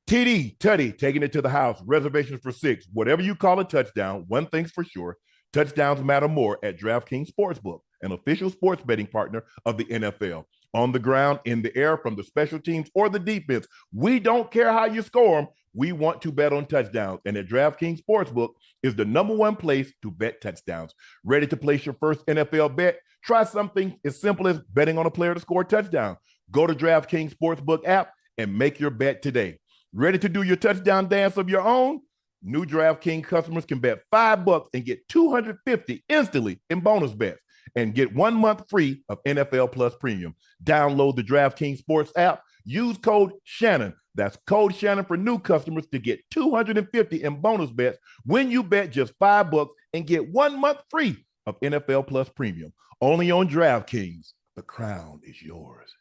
TD, Tutty, taking it to the house. Reservations for 6. Whatever you call a touchdown, one thing's for sure. Touchdowns matter more at DraftKings Sportsbook, an official sports betting partner of the NFL. On the ground, in the air, from the special teams or the defense, we don't care how you score them. We want to bet on touchdowns. And at DraftKings Sportsbook is the #1 place to bet touchdowns. Ready to place your first NFL bet? Try something as simple as betting on a player to score a touchdown. Go to DraftKings Sportsbook app and make your bet today. Ready to do your touchdown dance of your own? New DraftKings customers can bet $5 and get $250 instantly in bonus bets and get 1 month free of NFL Plus Premium. Download the DraftKings Sports app. Use code Shannon. That's code Shannon for new customers to get $250 in bonus bets when you bet just $5 and get 1 month free of NFL Plus Premium. Only on DraftKings. The crown is yours.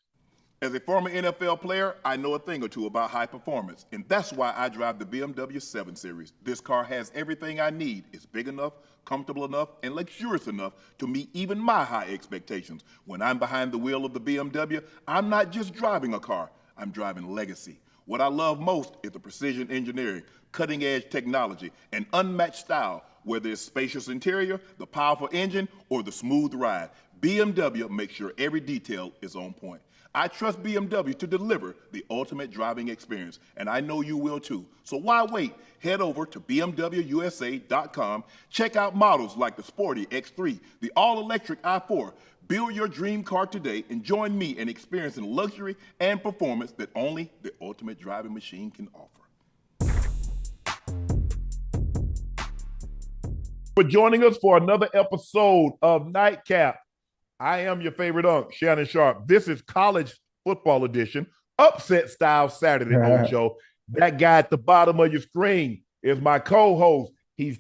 As a former NFL player, I know a thing or two about high performance, and that's why I drive the BMW 7 Series. This car has everything I need. It's big enough, comfortable enough, and luxurious enough to meet even my high expectations. When I'm behind the wheel of the BMW, I'm not just driving a car, I'm driving legacy. What I love most is the precision engineering, cutting-edge technology, and unmatched style, whether it's spacious interior, the powerful engine, or the smooth ride. BMW makes sure every detail is on point. I trust BMW to deliver the ultimate driving experience, and I know you will too. So why wait? Head over to BMWUSA.com. Check out models like the sporty X3, the all-electric i4. Build your dream car today and join me in experiencing luxury and performance that only the ultimate driving machine can offer. For joining us for another episode of Nightcap. I am your favorite Unc, Shannon Sharpe. This is college football edition, upset style Saturday, Ocho. That guy at the bottom of your screen is my co-host. He's,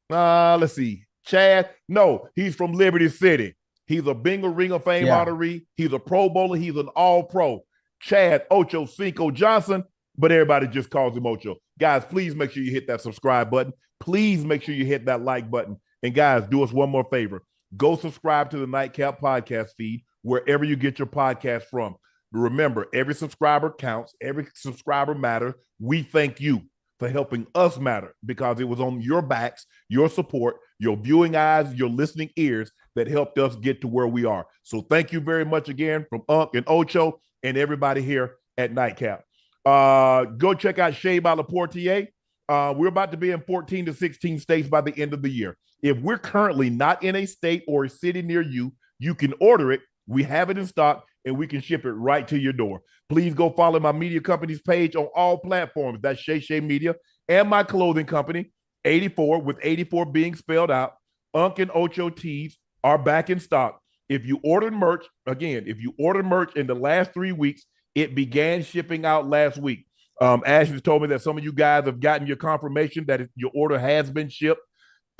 let's see, Chad. No, he's from Liberty City. He's a Bingo Ring of Fame honoree. He's a Pro Bowler. He's an All-Pro. Chad Ochocinco Johnson, but everybody just calls him Ocho. Guys, please make sure you hit that subscribe button. Please make sure you hit that like button. And guys, do us one more favor. Go subscribe to the Nightcap podcast feed wherever you get your podcast from. Remember, every subscriber counts. Every subscriber matters. We thank you for helping us matter because it was on your backs, your support, your viewing eyes, your listening ears that helped us get to where we are. So thank you very much again from Unc and Ocho and everybody here at Nightcap. Go check out Shea by LaPortier. We're about to be in 14 to 16 states by the end of the year. If we're currently not in a state or a city near you, you can order it. We have it in stock, and we can ship it right to your door. Please go follow my media company's page on all platforms. That's Shay Media, and my clothing company, 84, with 84 being spelled out. Unc and Ocho tees are back in stock. If you ordered merch, again, if you ordered merch in the last 3 weeks, it began shipping out last week. Ashley told me that some of you guys have gotten your confirmation that your order has been shipped.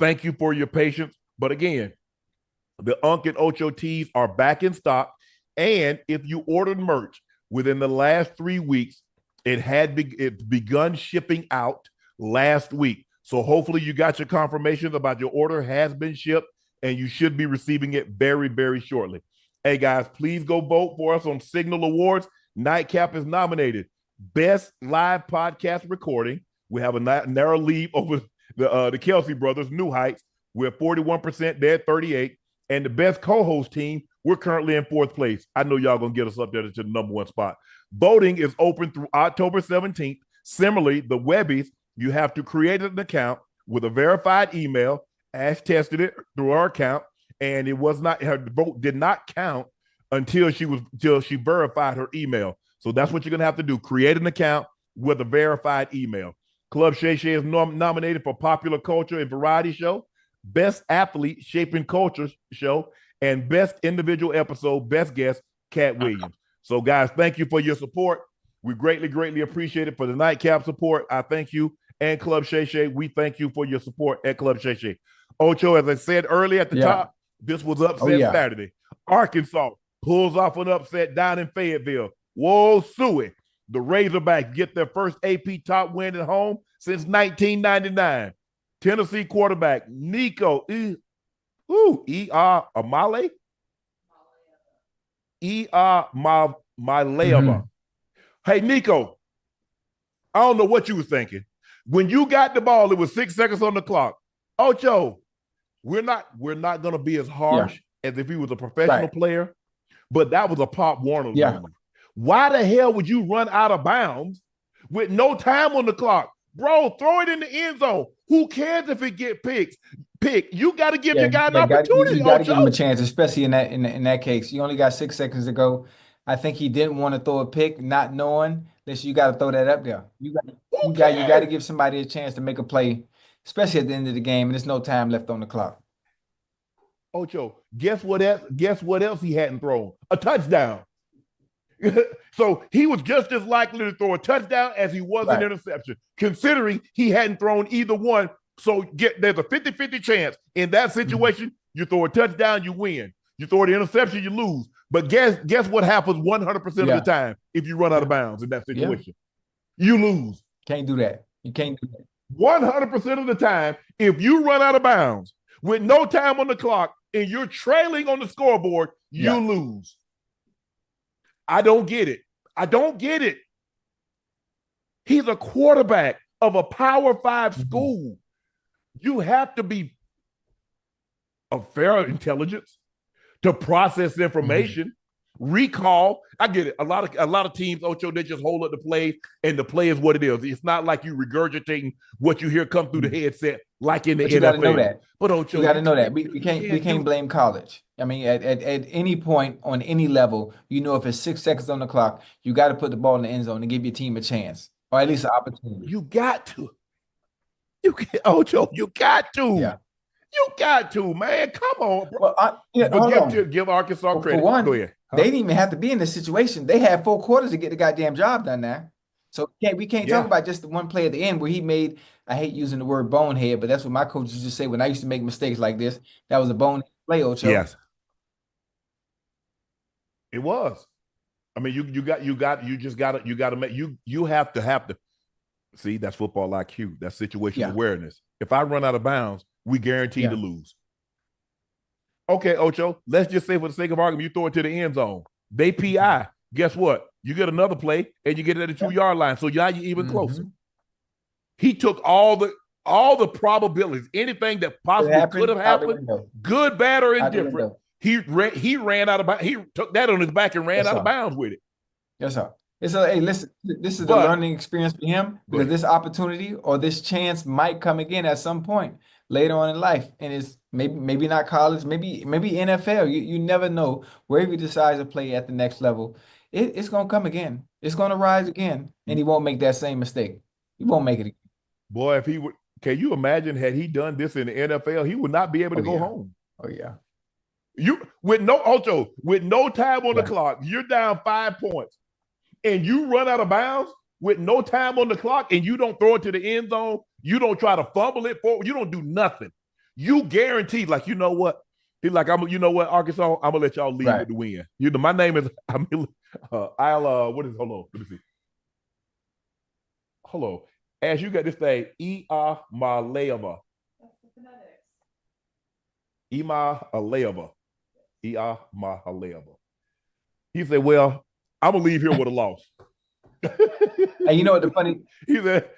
Thank you for your patience. But again, the Unc and Ocho tees are back in stock. And if you ordered merch within the last 3 weeks, it's begun shipping out last week. So hopefully you got your confirmations about your order has been shipped, and you should be receiving it very, very shortly. Hey, guys, please go vote for us on Signal Awards. Nightcap is nominated Best Live Podcast Recording. We have a narrow lead over the Kelsey brothers, New Heights. We're 41%, they're 38%. And the best co-host team, we're currently in 4th place. I know y'all going to get us up there to the #1 spot. Voting is open through October 17th. Similarly, the Webbies, you have to create an account with a verified email. Ash tested it through our account, and her vote did not count until she verified her email. So that's what you're going to have to do. Create an account with a verified email. Club Shay Shay is nominated for Popular Culture and Variety Show, Best Athlete Shaping Culture Show, and Best Individual Episode, Best Guest, Cat Williams. So, guys, thank you for your support. We greatly, greatly appreciate it. For the Nightcap support, I thank you. And Club Shay Shay, we thank you for your support at Club Shay Shay. Ocho, as I said earlier at the top, this was upset Saturday. Arkansas pulls off an upset down in Fayetteville. Whoa, Suey. The Razorbacks get their first AP top win at home since 1999. Tennessee quarterback Nico Amale? Maleava. Hey, Nico, I don't know what you were thinking. When you got the ball, it was 6 seconds on the clock. Ocho, we're not going to be as harsh as if he was a professional player, but that was a Pop Warner move. Why the hell would you run out of bounds with no time on the clock? Bro, throw it in the end zone. Who cares if it get picked? You got to give your guy an opportunity. You got to give him a chance, especially in that case. You only got 6 seconds to go. I think he didn't want to throw a pick, not knowing that you got to throw that up there. You got to give somebody a chance to make a play, especially at the end of the game, and there's no time left on the clock. Ocho, guess what else he hadn't thrown? A touchdown. So he was just as likely to throw a touchdown as he was an interception, considering he hadn't thrown either one. So there's a 50-50 chance in that situation. You throw a touchdown, you win. You throw an interception, you lose. But guess what happens 100% of the time if you run out of bounds in that situation? You lose. Can't do that. You can't do that. 100% of the time, if you run out of bounds with no time on the clock and you're trailing on the scoreboard, you lose. I don't get it. He's a quarterback of a Power 5 school. You have to be of fair intelligence to process information, recall. I get it. A lot of teams, Ocho, they just hold up the play, and the play is what it is. It's not like you regurgitating what you hear come through the headset, like in the NFL. You got to know that. But Ocho, you got to know that we can't blame college. I mean, at any point on any level, if it's 6 seconds on the clock, you got to put the ball in the end zone and give your team a chance, or at least an opportunity. You got to. Ocho, you got to. Yeah. You got to, man. Come on, bro. Well, give Arkansas credit. For one, go ahead. They didn't even have to be in this situation. They had 4 quarters to get the goddamn job done now. So we can't talk about just the one play at the end where he made, I hate using the word bonehead, but that's what my coaches used to say when I used to make mistakes like this. That was a bonehead play, Ocho. Yes. It was. I mean, you have to see, that's football IQ. That's situational awareness. If I run out of bounds, we guaranteed to lose. Okay, Ocho, let's just say for the sake of argument, you throw it to the end zone. They PI. Guess what? You get another play, and you get it at the 2-yard line. So now you're even closer. He took all the probabilities, anything that possibly could have happened, good, bad, or indifferent. He ran out of bounds. He took that on his back and ran out of bounds with it. Yes, sir. Hey, listen, this is a learning experience for him, because this opportunity or this chance might come again at some point later on in life. And it's maybe not college, maybe NFL. You never know where he decides to play at the next level. It's going to come again. It's going to rise again, and he won't make that same mistake. He won't make it again. Boy, if he would, can you imagine had he done this in the NFL, he would not be able to go home. Oh, yeah. With no time on the clock, you're down 5 points. And you run out of bounds with no time on the clock, and you don't throw it to the end zone, you don't try to fumble it forward, you don't do nothing. You guaranteed, like, you know what? He's like, you know what, Arkansas, I'm gonna let y'all lead with the win. My name is what is hold on? Let me see. Hello. As you got this thing, Ima Maleava. That's the phonetics. Ima Maleava. He said, well, I'm gonna leave here with a loss. And you know what the funny? He said,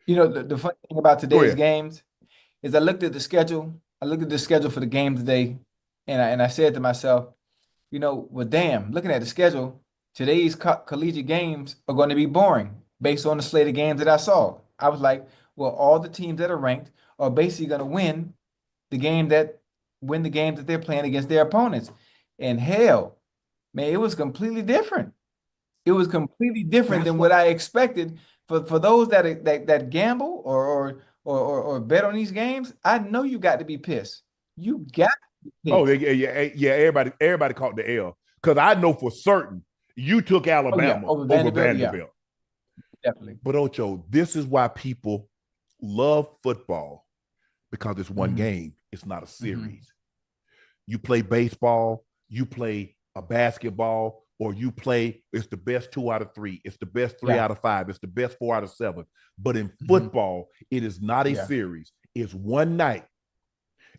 the funny thing about today's games is I looked at the schedule. I looked at the schedule for the game today, and I said to myself, well, damn, looking at the schedule, today's collegiate games are going to be boring based on the slate of games that I saw. I was like, well, all the teams that are ranked are basically going to win the games that they're playing against their opponents. And hell, man, it was completely different. It was completely different than what I expected. For those that gamble or bet on these games, I know you got to be pissed. You got to be pissed. Oh, yeah. Everybody caught the L. Because I know for certain you took Alabama over Vanderbilt. Yeah. Definitely. But Ocho, this is why people love football, because it's one game. It's not a series. You play baseball, you play a basketball, or you play, it's the best 2 out of 3. It's the best 3 out of 5. It's the best 4 out of 7. But in football, it is not a series. It's one night.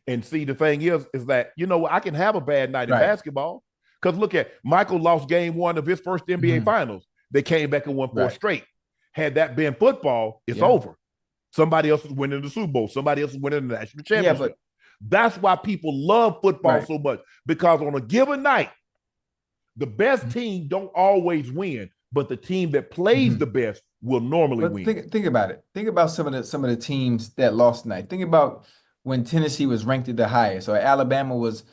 And see, the thing is that, I can have a bad night in basketball. Because look at, Michael lost game 1 of his first NBA finals. They came back and won 4 straight. Had that been football, it's over. Somebody else is winning the Super Bowl. Somebody else is winning the national championship. That's why people love football so much, because on a given night, the best team don't always win, but the team that plays the best will normally win. Think about it. Think about some of the teams that lost tonight. Think about when Tennessee was ranked at the highest, or Alabama was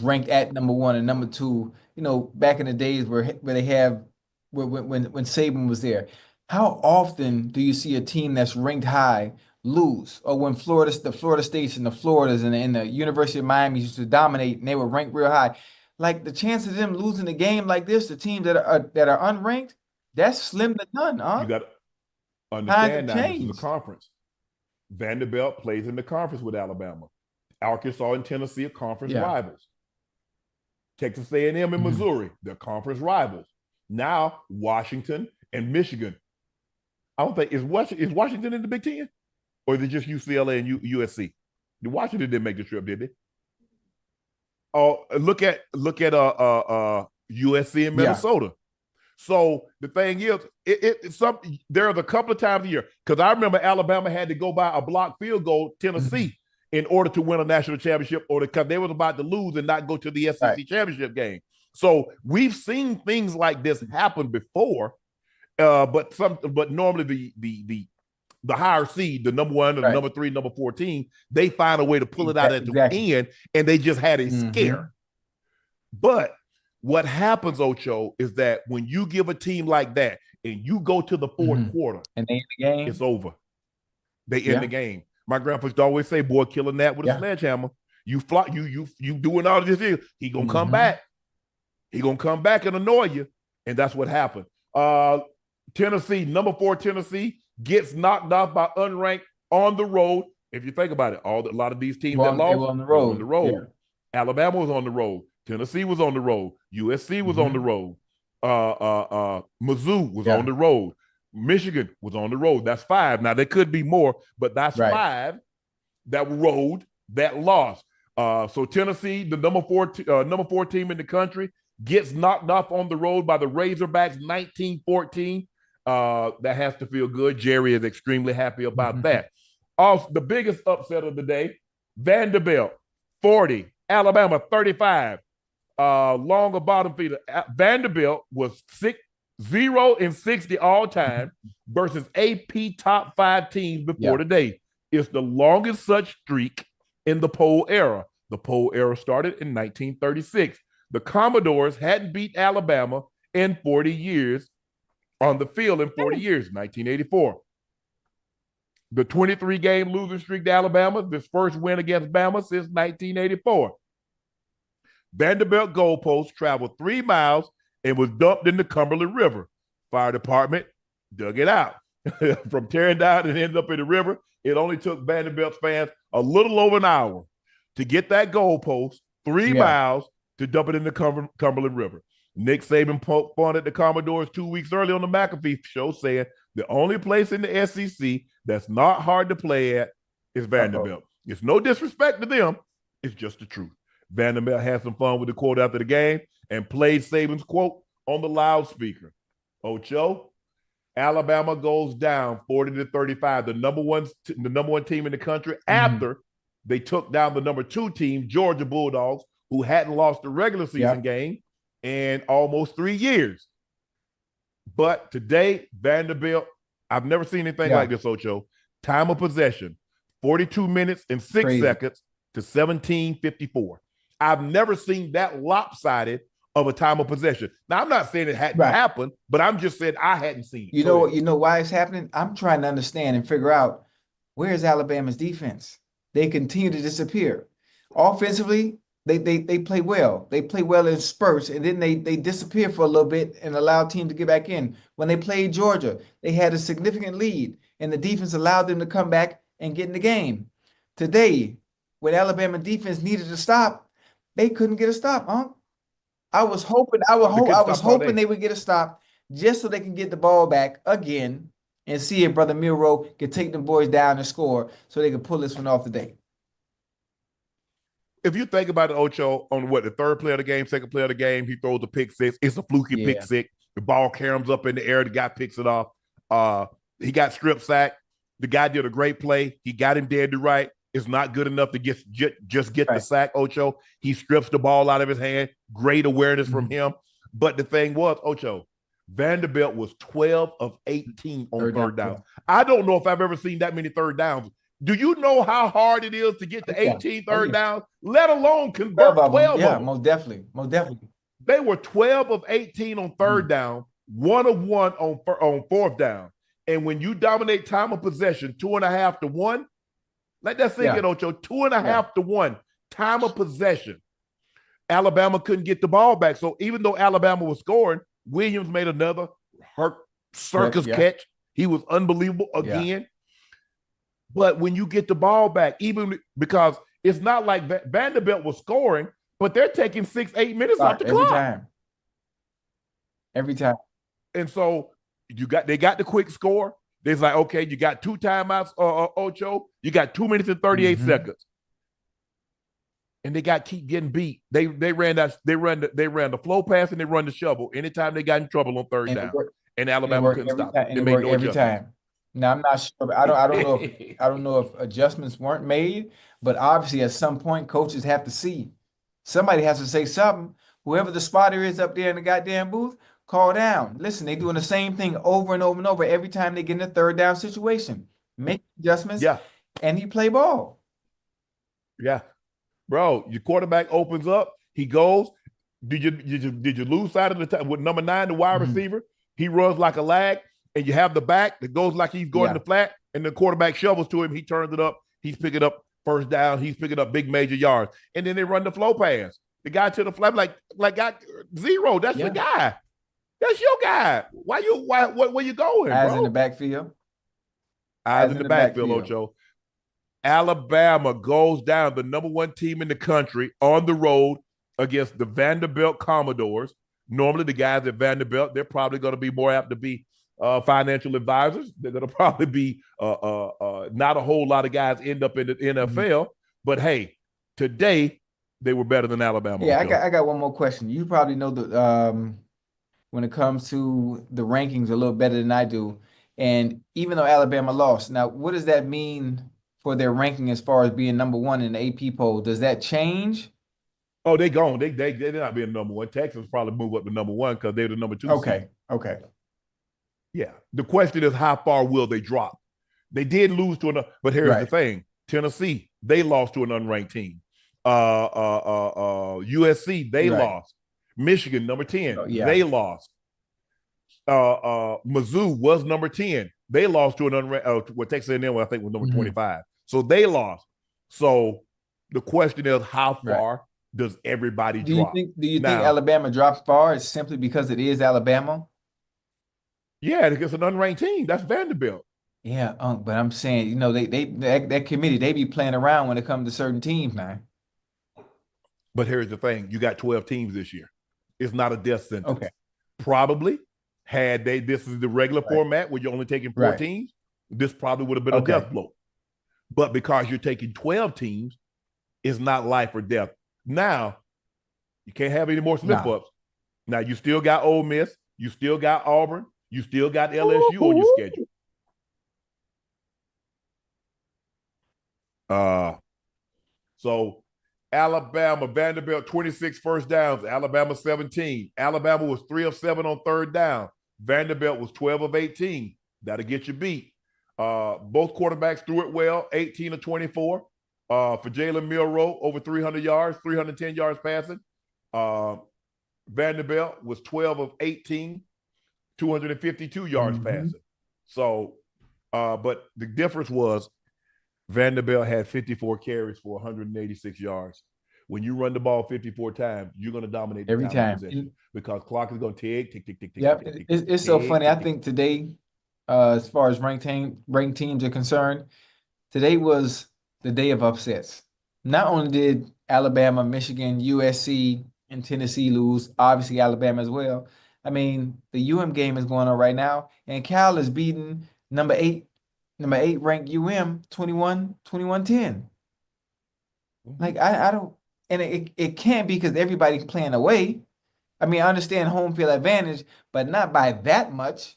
ranked at number 1 and number 2. You know, back in the days where they have when Saban was there. How often do you see a team that's ranked high lose? Or when the Florida States and the Floridas and the University of Miami used to dominate and they were ranked real high. Like, the chance of them losing a game like this, the teams that are unranked, that's slim to none, huh? You got to understand now, this is a conference. Vanderbilt plays in the conference with Alabama. Arkansas and Tennessee are conference rivals. Texas A&M and Missouri, they're conference rivals. Now, Washington and Michigan. I don't think, is Washington in the Big Ten? Or is it just UCLA and USC? Washington didn't make the trip, did they? Oh, look at USC and Minnesota. So the thing is, there's a couple of times a year, because I remember Alabama had to go by a blocked field goal Tennessee in order to win a national championship, or because they was about to lose and not go to the SEC championship game. So we've seen things like this happen before, but normally the higher seed, the number 1 or the number 3, number 14, they find a way to pull it out at the end, and they just had a scare. But what happens, Ocho, is that when you give a team like that and you go to the fourth quarter and they end the game, it's over. They end the game. My grandpa used to always say, "Boy, killing that with a sledgehammer. You doing all of this here. He gonna come back. He gonna come back and annoy you." And that's what happened. Tennessee, number 4 Tennessee, gets knocked off by unranked on the road. If you think about it, a lot of these teams that lost were on the road. Alabama was on the road. Tennessee was on the road. USC was on the road. Mizzou was on the road. Michigan was on the road. That's 5. Now, there could be more, but that's 5 that road that lost. So Tennessee, the number 4 team in the country, gets knocked off on the road by the Razorbacks 19-14. That has to feel good. Jerry is extremely happy about that. Also, the biggest upset of the day, Vanderbilt 40, Alabama 35. Longer bottom feeder. Vanderbilt was 0-60 all time versus AP top 5 teams before today. It's the longest such streak in the poll era. The poll era started in 1936. The Commodores hadn't beat Alabama in 40 years on the field in 40 years, 1984. The 23-game losing streak to Alabama, this first win against Bama since 1984. Vanderbilt goalpost traveled 3 miles and was dumped in the Cumberland River. Fire department dug it out. From tearing down and ended up in the river, it only took Vanderbilt fans a little over an hour to get that goalpost 3 miles to dump it in the Cumberland River. Nick Saban poked fun at the Commodores 2 weeks earlier on the McAfee show, saying the only place in the SEC that's not hard to play at is Vanderbilt. It's no disrespect to them. It's just the truth. Vanderbilt had some fun with the quote after the game and played Saban's quote on the loudspeaker. Ocho, Alabama goes down 40-35, the number one team in the country, after they took down the number 2 team, Georgia Bulldogs, who hadn't lost a regular season game in almost 3 years. But today, Vanderbilt, I've never seen anything like this, Ocho. Time of possession, 42 minutes and 6 seconds to 17:54. I've never seen that lopsided of a time of possession. Now, I'm not saying it hadn't happened, but I'm just saying I hadn't seen it. You know why it's happening? I'm trying to understand and figure out, where is Alabama's defense? They continue to disappear. Offensively, they play well. They play well in spurts, and then they disappear for a little bit and allow teams to get back in. When they played Georgia, they had a significant lead, and the defense allowed them to come back and get in the game. Today, when Alabama defense needed to stop, they couldn't get a stop, Unc. I was hoping they would get a stop just so they can get the ball back again and see if Brother Milroe could take them boys down and score so they could pull this one off today. If you think about it, Ocho, on the third play of the game, second play of the game, he throws a pick six. It's a fluky pick six. The ball caroms up in the air. The guy picks it off. He got strip sacked. The guy did a great play. He got him dead to right. It's not good enough to just get the sack, Ocho. He strips the ball out of his hand. Great awareness from him. But the thing was, Ocho, Vanderbilt was 12 of 18 on third down. I don't know if I've ever seen that many third downs. Do you know how hard it is to get to 18 third down, let alone convert 12 of them? Yeah, most definitely. Most definitely. They were 12 of 18 on third down, 1 of 1 on fourth down. And when you dominate time of possession, 2.5 to 1, let that sink in, Ocho. 2.5 to 1 time of possession. Alabama couldn't get the ball back. So even though Alabama was scoring, Williams made another circus catch. He was unbelievable again. But when you get the ball back, even because it's not like Vanderbilt was scoring, but they're taking 6-8 minutes off the clock. Every time. And so they got the quick score. They're like, okay, you got 2 timeouts, Ocho. You got 2 minutes and 38 seconds. And they keep getting beat. They ran the flow pass and they run the shovel anytime they got in trouble on third down. And Alabama couldn't stop it. They made no every time. Now I'm not sure. I don't know if adjustments weren't made, but obviously at some point coaches have to see. Somebody has to say something. Whoever the spotter is up there in the goddamn booth, call down. Listen, they're doing the same thing over and over and over every time they get in a third down situation. Make adjustments. And he play ball. Bro, your quarterback opens up. He goes. Did you lose sight of the time with number 9, the wide receiver? He runs like a lag. And you have the back that goes like he's going to the flat, and the quarterback shovels to him. He turns it up. He's picking up first down. He's picking up big major yards. And then they run the flow pass. The guy to the flat, like got 0. That's your guy. That's your guy. Where you going, Eyes bro? in the backfield. Eyes in the backfield, Ocho. Alabama goes down, the number 1 team in the country, on the road against the Vanderbilt Commodores. Normally, the guys at Vanderbilt, they're probably going to be more apt to be financial advisors. They're going to probably be not a whole lot of guys end up in the NFL. But hey, today they were better than Alabama. Yeah, I got one more question. You probably know the when it comes to the rankings a little better than I do. And even though Alabama lost, now what does that mean for their ranking as far as being number 1 in the AP poll? Does that change? Oh, they gone. They're not being number 1. Texas probably move up to number 1 because they're the number 2. Okay. Yeah. The question is, how far will they drop? They did lose to another, but here's the thing. Tennessee, they lost to an unranked team. USC, they lost. Michigan, number 10, they lost. Mizzou was number 10. They lost to an unranked, Texas A&M, I think, was number 25. So they lost. So the question is, how far does everybody drop? Do you think Alabama drops far? It's simply because it is Alabama? Yeah, it's an unranked team. That's Vanderbilt. Yeah, but I'm saying, that committee, they be playing around when it comes to certain teams, man. But here's the thing. You got 12 teams this year. It's not a death sentence. Okay. Probably, this is the regular format where you're only taking 4 teams, this probably would have been a death blow. But because you're taking 12 teams, it's not life or death. Now, you can't have any more slip-ups. Now, you still got Ole Miss. You still got Auburn. You still got LSU on your schedule. So Alabama, Vanderbilt, 26 first downs. Alabama, 17. Alabama was 3 of 7 on third down. Vanderbilt was 12 of 18. That'll get you beat. Both quarterbacks threw it well, 18 of 24. For Jalen Milroe, over 300 yards, 310 yards passing. Vanderbilt was 12 of 18, 252 yards passing. So, but the difference was Vanderbilt had 54 carries for 186 yards. When you run the ball 54 times, you're going to dominate every time because clock is going to tick. Yep, it's so funny. I think today, as far as ranked teams are concerned, today was the day of upsets. Not only did Alabama, Michigan, USC, and Tennessee lose, obviously Alabama as well. I mean, the game is going on right now, and Cal is beating number 8 ranked 21-10. Like I don't, and it can't be because everybody's playing away. I mean, I understand home field advantage, but not by that much.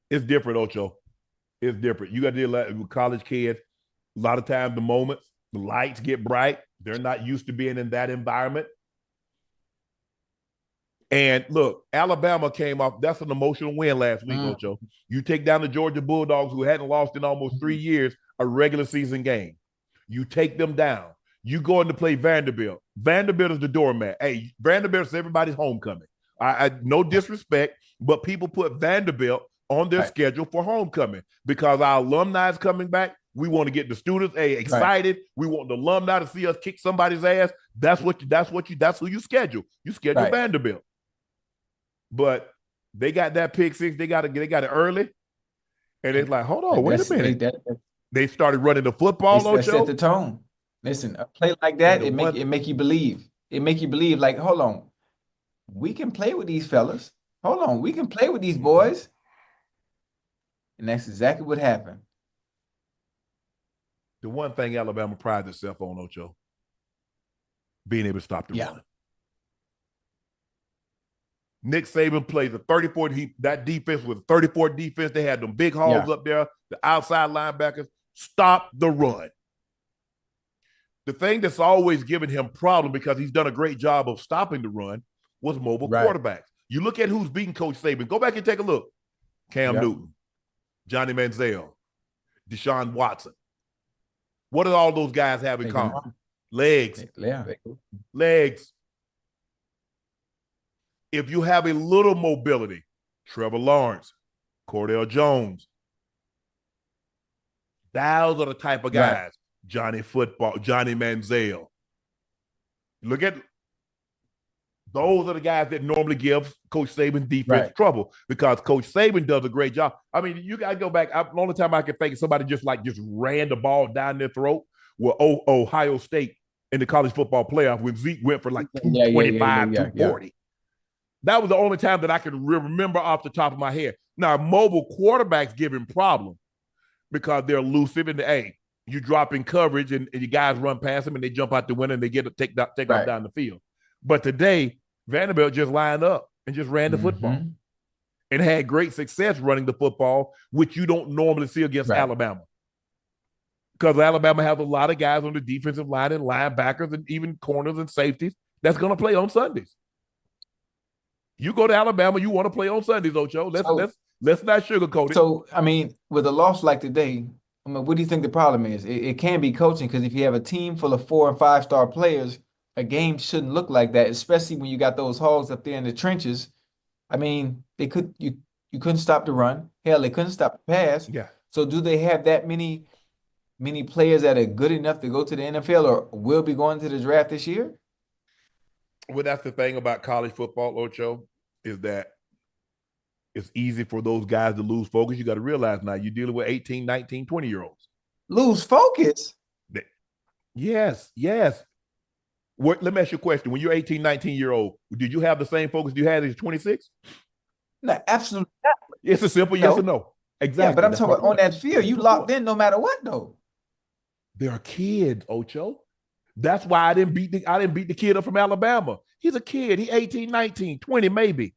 It's different, Ocho. It's different. You got to deal with college kids. A lot of times, the lights get bright. They're not used to being in that environment. And look, Alabama came off. That's an emotional win last week, Ocho. You take down the Georgia Bulldogs, who hadn't lost in almost 3 years a regular season game. You take them down. You go in to play Vanderbilt. Vanderbilt is the doormat. Hey, Vanderbilt's everybody's homecoming. I no disrespect, but people put Vanderbilt on their schedule for homecoming because our alumni is coming back. We want to get the students excited. We want the alumni to see us kick somebody's ass. That's who you schedule. You schedule Vanderbilt. But they got that pick six. They got it early, and it's like, hold on, wait a minute. They started running the football. They set the tone. Listen, a play like that, it make you believe. It make you believe. Like, hold on, we can play with these fellas. Hold on, we can play with these boys. And that's exactly what happened. The one thing Alabama prides itself on, Ocho, being able to stop the run. Nick Saban plays a 34. That defense was a 34 defense. They had them big hogs up there, the outside linebackers. Stop the run. The thing that's always given him problem because he's done a great job of stopping the run was mobile quarterbacks. You look at who's beating Coach Saban. Go back and take a look. Cam Newton, Johnny Manziel, Deshaun Watson. What do all those guys have in common? Legs. Legs. If you have a little mobility, Trevor Lawrence, Cordell Jones, those are the type of guys. Johnny Football, Johnny Manziel. Look at those are the guys that normally give Coach Saban defense trouble because Coach Saban does a great job. I mean, you got to go back. The only time I can think of somebody just ran the ball down their throat were Ohio State in the college football playoff when Zeke went for like 225, 240. That was the only time that I can remember off the top of my head. Now, mobile quarterbacks give him problems because they're elusive and you drop in coverage and you guys run past them and they jump out the window and they get take off down the field. But today, Vanderbilt just lined up and just ran the football and had great success running the football, which you don't normally see against Alabama. Because Alabama has a lot of guys on the defensive line and linebackers and even corners and safeties that's going to play on Sundays. You go to Alabama, you want to play on Sundays, Ocho. Let's not sugarcoat it. So, I mean, with a loss like today, I mean, what do you think the problem is? It can be coaching because if you have a team full of 4- and 5-star players, a game shouldn't look like that, especially when you got those hogs up there in the trenches. I mean, you couldn't stop the run. Hell, they couldn't stop the pass. Yeah. So do they have that many players that are good enough to go to the NFL or will be going to the draft this year? Well, that's the thing about college football, Ocho, is that it's easy for those guys to lose focus. You got to realize now you're dealing with 18, 19, 20-year-olds. Lose focus? Yes. Let me ask you a question. When you're 18, 19-year-old, did you have the same focus you had as 26? No, absolutely not. It's a simple yes or no. Exactly. Yeah, but I'm talking about on that field, you locked in no matter what, though. They're kids, Ocho. That's why I didn't beat the kid up from Alabama. He's a kid. He's 18, 19, 20 maybe.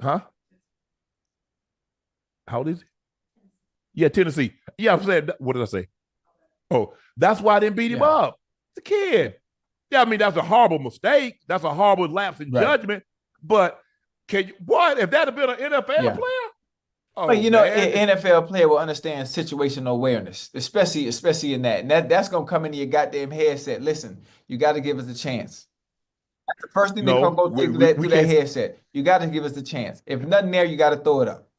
Huh? How old is he? Yeah, Tennessee. Yeah, I'm saying, what did I say? Oh, that's why I didn't beat him up. It's a kid. Yeah, I mean, that's a horrible mistake. That's a horrible lapse in judgment. But if that had been an NFL player? Oh, but an NFL player will understand situational awareness, especially in that. And that's going to come into your goddamn headset. Listen, you got to give us a chance. That's the first thing they're going to go through that headset. You got to give us a chance. If nothing there, you got to throw it up.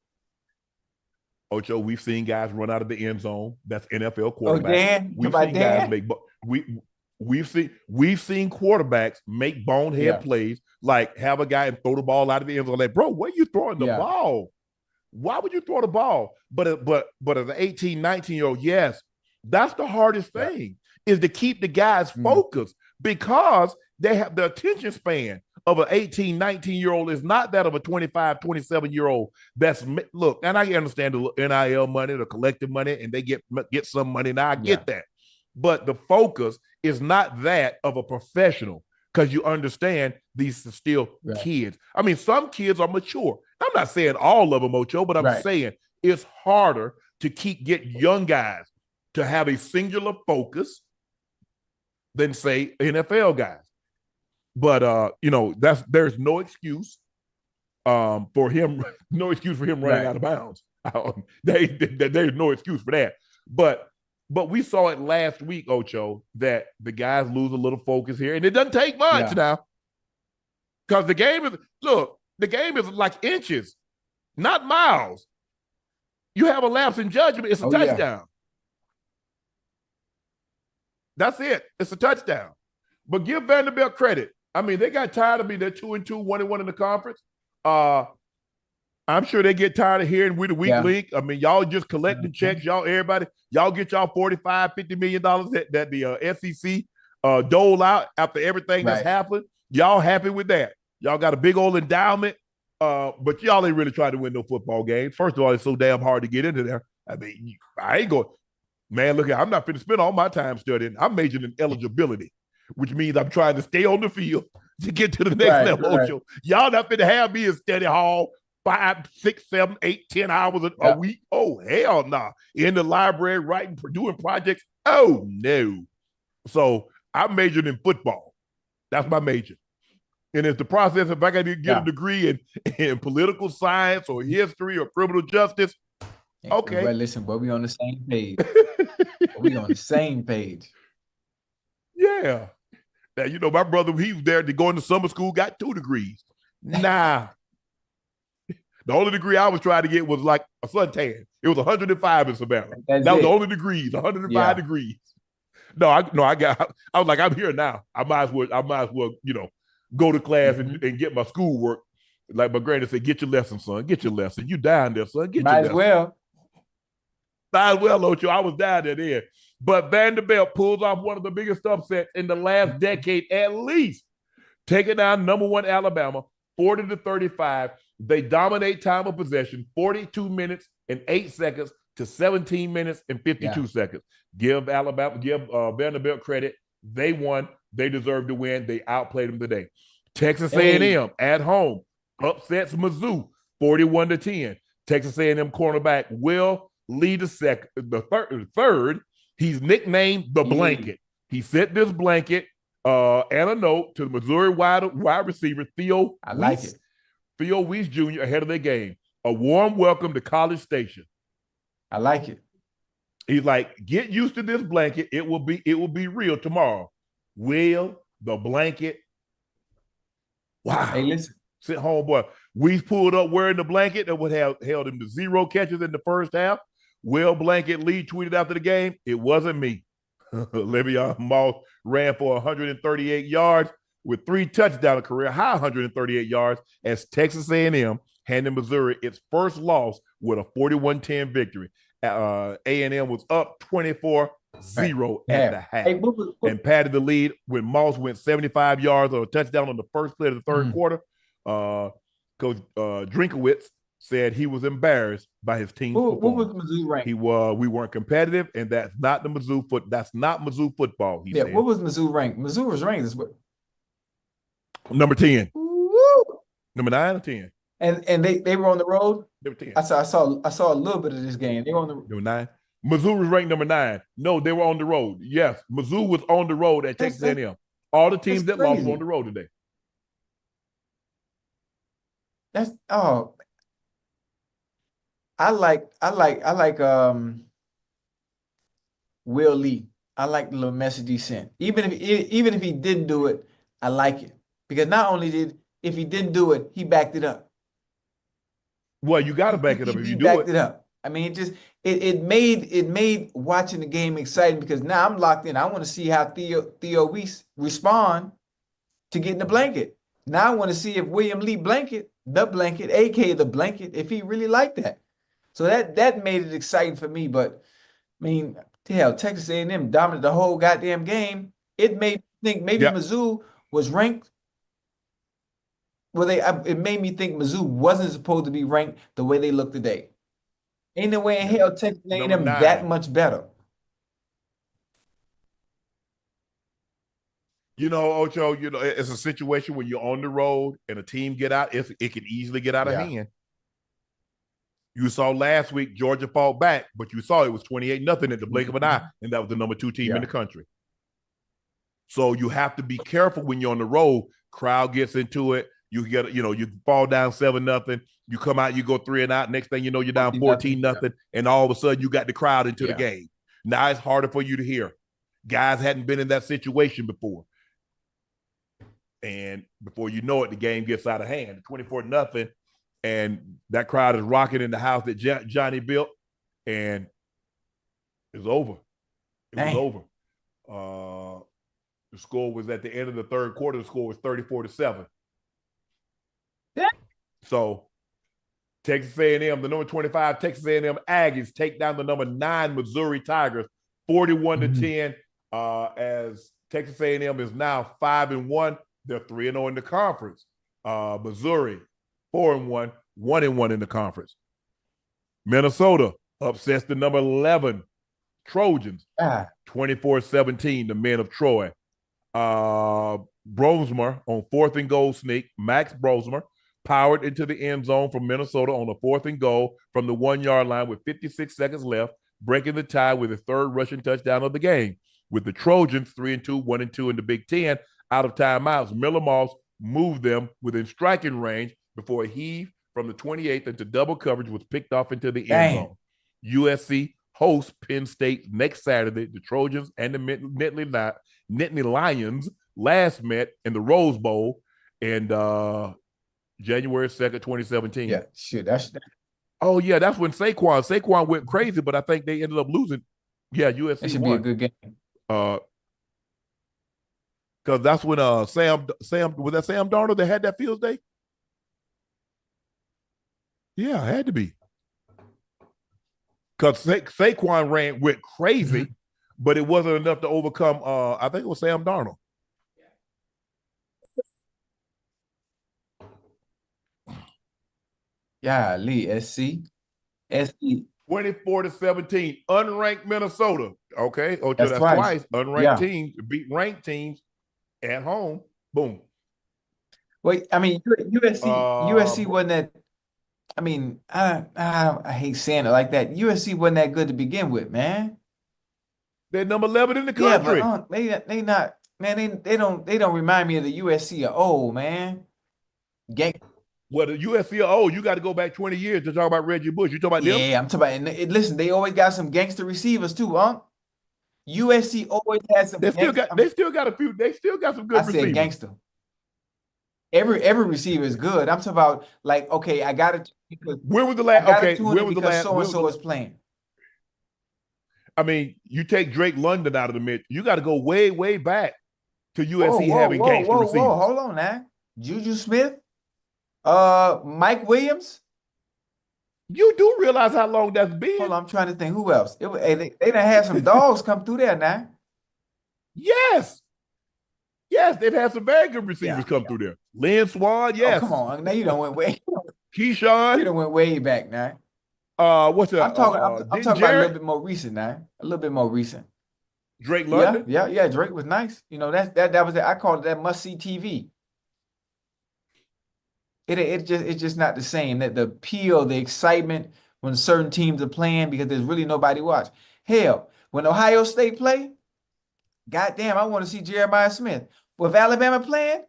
Ocho, we've seen guys run out of the end zone. That's NFL quarterbacks. Dan? We've seen guys make we've seen quarterbacks make bonehead plays, like have a guy and throw the ball out of the end zone. Like, bro, where are you throwing the ball? Why would you throw the ball? But as an 18, 19-year-old, yes, that's the hardest thing is to keep the guys focused because they have the attention span of an 18, 19-year-old is not that of a 25, 27-year-old. Look, and I understand the NIL money, the collective money, and they get some money. Now I get that. But the focus is not that of a professional. because you understand these are still kids. I mean, some kids are mature. I'm not saying all of them, Ocho, but I'm saying it's harder to get young guys to have a singular focus than, say, NFL guys. But there's no excuse for him, no excuse for him running out of bounds. There's no excuse for that. But we saw it last week, Ocho, that the guys lose a little focus here, and it doesn't take much now. Because the game is like inches, not miles. You have a lapse in judgment, it's a touchdown. Yeah. That's it. It's a touchdown. But give Vanderbilt credit. I mean, they got tired of being there 2-2, 1-1 in the conference. I'm sure they get tired of hearing we're the weak link. I mean, y'all just collecting checks. Y'all get y'all $45, $50 million that the SEC dole out after everything that's happened. Y'all happy with that? Y'all got a big old endowment, but y'all ain't really trying to win no football games. First of all, it's so damn hard to get into there. I mean, I ain't going. Man, look, I'm not finna spend all my time studying. I'm majoring in eligibility, which means I'm trying to stay on the field to get to the next level. Right. Y'all not finna have me in study hall 5, 6, 7, 8, 10 hours a week. Oh, hell no. In the library writing, doing projects. Oh, no. So I majored in football. That's my major. And it's the process, if I got to get a degree in political science or history or criminal justice, okay. Well, listen, but we on the same page. We on the same page. Yeah. Now, my brother, he was there to go into summer school, got 2 degrees. Nah. The only degree I was trying to get was like a suntan. It was 105 in Savannah. That was the only degrees, 105 degrees. I was like, I'm here now. I might as well, go to class and get my schoolwork. Like my granny said, get your lesson, son. Get your lesson. You down there, son. Get your lesson. Might as well, Ocho. I was down there then. But Vanderbilt pulls off one of the biggest upsets in the last decade, at least. Taking down number 1 Alabama, 40-35. They dominate time of possession, 42 minutes and 8 seconds to 17 minutes and 52 seconds. Give Vanderbilt credit. They won. They deserve to win. They outplayed them today. Texas A&M at home upsets Mizzou 41-10. Texas A&M cornerback will lead the third. He's nicknamed the Blanket. He sent this blanket and a note to the Missouri wide receiver Theo. I like it. Theo Weiss Jr. ahead of the game. A warm welcome to College Station. I like it. He's like, get used to this blanket. It will be real tomorrow. Will the blanket? Wow. Hey, listen. Sit home, boy. Weiss pulled up wearing the blanket that would have held him to 0 catches in the first half. Will Blanket Lee tweeted after the game, it wasn't me. Le'Veon Moss ran for 138 yards with 3 touchdowns, a career-high 138 yards as Texas A&M handed Missouri its first loss with a 41-10 victory. A&M was up 24-0 at the half and padded the lead when Moss went 75 yards or a touchdown on the first play of the third quarter. Coach Drinkowitz said he was embarrassed by his team's performance. What was Mizzou ranked? We weren't competitive, and that's not Mizzou football. He said. What was Mizzou ranked? Mizzou was ranked as what? Number 10. Woo! Number 9 or 10. And they were on the road. Number 10. I saw a little bit of this game. They were on the number 9. Mizzou was ranked number 9. No, they were on the road. Yes, Mizzou was on the road at Texas A&M. All the teams that lost were on the road today. I like Will Lee. I like the little message he sent. Even if he didn't do it, I like it. Because not only if he didn't do it, he backed it up. Well, you got to back it up if you do it. He backed it up. I mean, it made watching the game exciting because now I'm locked in. I want to see how Theo Weiss respond to getting the blanket. Now I want to see if William Lee Blanket, aka the blanket, if he really liked that. So that made it exciting for me. But I mean, hell, Texas A&M dominated the whole goddamn game. It made me think maybe Mizzou was ranked. Well, it made me think Mizzou wasn't supposed to be ranked the way they look today. Ain't no way in hell Texas A&M that much better. Ocho, it's a situation when you're on the road and a team get out, it can easily get out of hand. You saw last week Georgia fought back, but you saw it was 28-0 at the blink of an eye, and that was the number 2 team in the country. So you have to be careful when you're on the road. Crowd gets into it. You you fall down 7-0. You come out, you go 3 and out. Next thing you know, you're down 14-0, and all of a sudden you got the crowd into the game. Now it's harder for you to hear. Guys hadn't been in that situation before. And before you know it, the game gets out of hand, 24-0. And that crowd is rocking in the house that Johnny built, and it's over. It was over. The score was at the end of the third quarter. The score was 34-7. Yeah. So Texas A&M, the number 25 Texas A&M Aggies take down the number 9 Missouri Tigers, 41-10. As Texas A&M is now 5-1. They're 3-0 in the conference. Missouri 4-1, 1-1 in the conference. Minnesota upsets the number 11 Trojans, 24-17, the men of Troy. Brosmer on 4th and goal sneak. Max Brosmer powered into the end zone from Minnesota on the 4th and goal from the 1-yard line with 56 seconds left, breaking the tie with his 3rd rushing touchdown of the game. With the Trojans 3-2, 1-2 in the Big Ten, out of timeouts, Miller Moss moved them within striking range before a heave from the 28th into double coverage was picked off into the end zone. USC hosts Penn State next Saturday. The Trojans and the Nittany Lions last met in the Rose Bowl in January 2nd, 2017. Yeah, shit. Oh, yeah, that's when Saquon went crazy, but I think they ended up losing. Yeah, USC That should won. be a good game. Because that's when Sam was that Sam Darnold that had that Fields Day? Yeah, it had to be. Because Saquon went crazy, but it wasn't enough to overcome, I think it was Sam Darnold. Yeah, Lee, SC. 24-17, unranked Minnesota. Okay, Ocho, that's twice. Unranked teams beat ranked teams at home. Boom. Wait, I mean, USC wasn't that. I mean, I hate saying it like that. USC wasn't that good to begin with, man. They're number 11 in the country. Yeah, but they not, man. They don't remind me of the USC of old, man. Well, the USC of old, you got to go back 20 years to talk about Reggie Bush. You talking about them? Yeah, I'm talking about. And listen, they always got some gangster receivers too, huh? USC always has some. They still got a few. They still got some good receivers. I said gangster. Every receiver is good. I'm talking about like, okay, I got it. When was the last? Okay, when was the last? So and so is playing. I mean, you take Drake London out of the mix. You got to go way, way back to USC having gangster receivers. Hold on now. Juju Smith, Mike Williams. You do realize how long that's been? Hold on, I'm trying to think. Who else? They done had some dogs come through there now. Yes, they've had some very good receivers come through there. Lynn Swan, yes. Oh, come on, now you don't went way. Keyshawn, you don't went way back now. What's that? I'm talking about a little bit more recent now. A little bit more recent. Drake London. Yeah. Drake was nice. You know that was I called it that must see TV. It's just not the same. That the appeal, the excitement when certain teams are playing because there's really nobody watch. Hell, when Ohio State play, goddamn, I want to see Jeremiah Smith. With Alabama playing,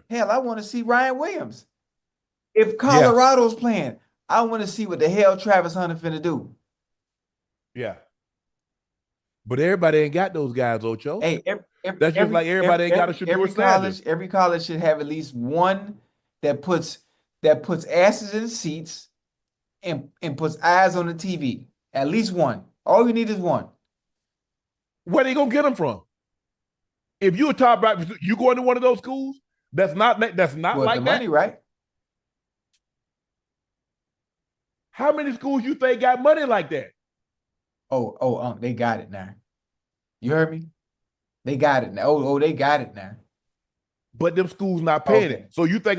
hell, I want to see Ryan Williams. If Colorado's playing, I want to see what the hell Travis Hunter finna do. Yeah. But everybody ain't got those guys, Ocho. Hey, that's just like everybody ain't got a Shedeur Sanders. Every college should have at least one that puts asses in seats and puts eyes on the TV. At least one. All you need is one. Where they gonna get them from? If you're a top back, you go into one of those schools. That's not like the that. Money, right? How many schools you think got money like that? Oh, they got it now. You heard me? They got it now. Oh, they got it now. But them schools not paying it. So you think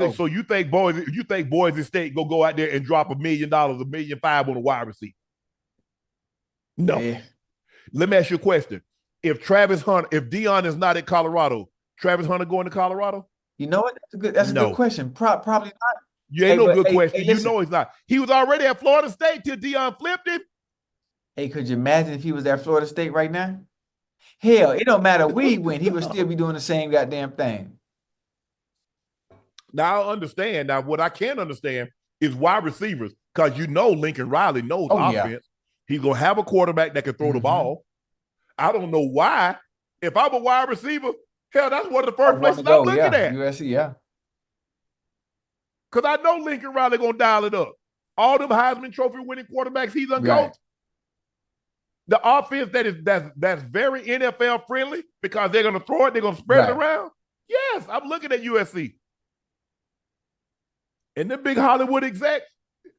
Boise State go out there and drop $1 million, $1.5 million on a wide receiver? No. Yeah. Let me ask you a question. If Travis Hunter, if Deion is not at Colorado, Travis Hunter going to Colorado? You know what? That's a good question. Probably not. You ain't no good question. You listen. know he's not. He was already at Florida State till Deion flipped him. Hey, could you imagine if he was at Florida State right now? Hell, it don't matter where he went. He would still be doing the same goddamn thing. Now I understand. Now what I can't understand is wide receivers, because you know Lincoln Riley knows offense. Yeah. He's gonna have a quarterback that can throw the ball. I don't know why. If I'm a wide receiver, hell, that's one of the first places I'm looking at. USC, yeah. Because I know Lincoln Riley gonna dial it up. All them Heisman Trophy winning quarterbacks he's uncoached. Right. The offense that's very NFL friendly because they're gonna throw it, they're gonna spread it around. Yes, I'm looking at USC. And the big Hollywood execs,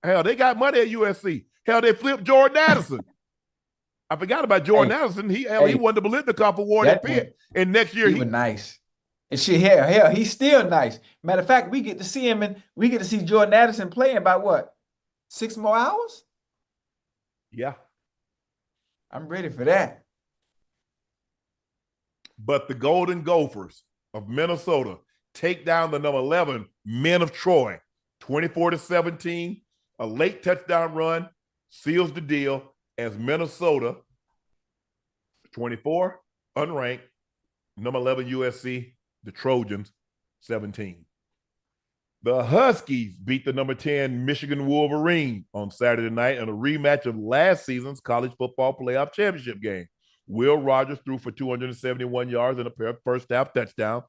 hell, they got money at USC. Hell, they flipped Jordan Addison. I forgot about Jordan Addison. He won the Biletnikoff Award at Pitt. And next year he was nice. And shit, hell, he's still nice. Matter of fact, we get to see him and we get to see Jordan Addison play in about what? 6 more hours? Yeah. I'm ready for that. But the Golden Gophers of Minnesota take down the number 11 Men of Troy, 24-17. A late touchdown run seals the deal as Minnesota, 24, unranked, number 11 USC, the Trojans, 17. The Huskies beat the number 10 Michigan Wolverines on Saturday night in a rematch of last season's college football playoff championship game. Will Rogers threw for 271 yards and a pair of first-half touchdowns.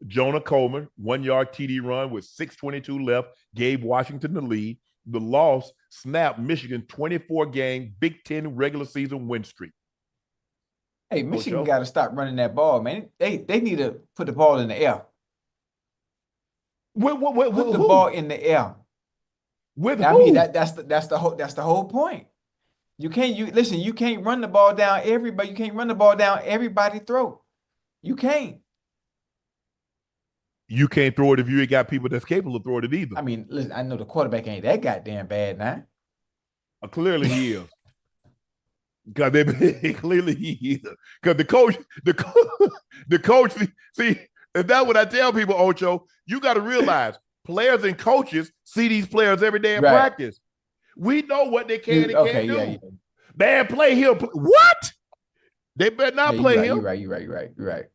Jonah Coleman, 1-yard TD run with 6:22 left, gave Washington the lead. The loss snapped Michigan's 24-game Big Ten regular season win streak. Hey, Michigan got to stop running that ball, man. They need to put the ball in the air. Put the ball in the air. With I who? mean, that's the whole point. You can't run the ball down everybody. You can't run the ball down everybody's throat. You can't. You can't throw it if you ain't got people that's capable of throwing it either. I mean, listen, I know the quarterback ain't that goddamn bad now. Clearly he is. Because clearly he is. Because the coach, see, and that's what I tell people, Ocho, you got to realize players and coaches see these players every day in practice. We know what they can and can't do. Yeah. Bad play here. What? They better not play him. You're right.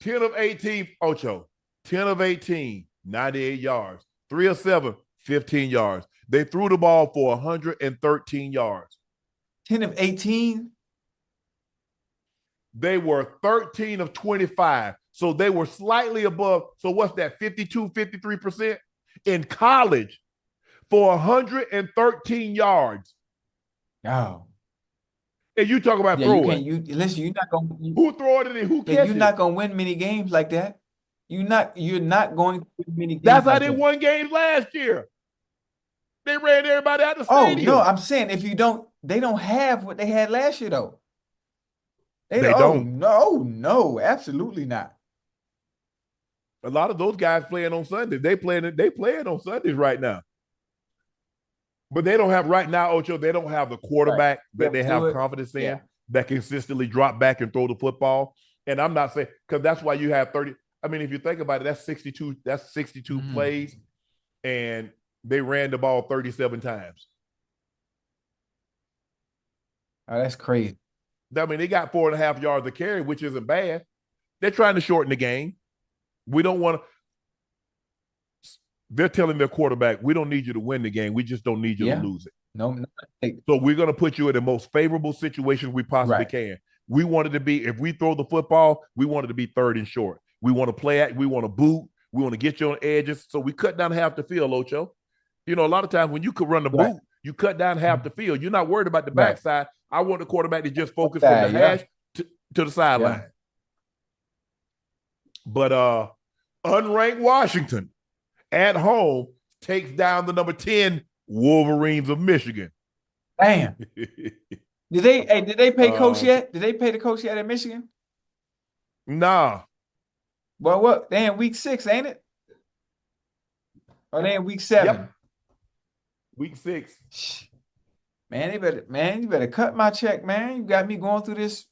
10 of 18, Ocho. 10 of 18, 98 yards. 3 of 7, 15 yards. They threw the ball for 113 yards. 10 of 18? They were 13 of 25. So they were slightly above. So what's that, 52, 53%? In college for 113 yards. Oh. And you talk about throwing. Listen, you're not going. Who throwing it and who catching it? You're not going to win many games like that. You're not going to win many games. That's how they won games last year. They ran everybody out the stadium. Oh, no, I'm saying if you don't, they don't have what they had last year, though. They don't. No, absolutely not. A lot of those guys playing on Sundays. They playing on Sundays right now. But they don't have right now, Ocho, they don't have the quarterback that they have confidence in that consistently drop back and throw the football. And I'm not saying, because that's why you have 30. I mean, if you think about it, that's 62 plays, and they ran the ball 37 times. Oh, that's crazy. I mean, they got 4.5 yards a carry, which isn't bad. They're trying to shorten the game. We don't want to. They're telling their quarterback, we don't need you to win the game. We just don't need you to lose it. No. So we're going to put you in the most favorable situations we possibly can. We wanted to be, if we throw the football, we wanted to be third and short. We want to play at, we want to boot. We want to get you on edges. So we cut down half the field, Ocho. You know, a lot of times when you could run the boot, you cut down half the field. You're not worried about the backside. I want the quarterback to just focus from the hash to the sideline. But unranked Washington at home takes down the number 10 Wolverines of Michigan. Damn. Did they pay coach yet? Did they pay the coach yet at Michigan? Nah. Well, what? They in week 6, ain't it? Or they in week 7? Yep. Week 6. Man, you better cut my check, man. You got me going through this.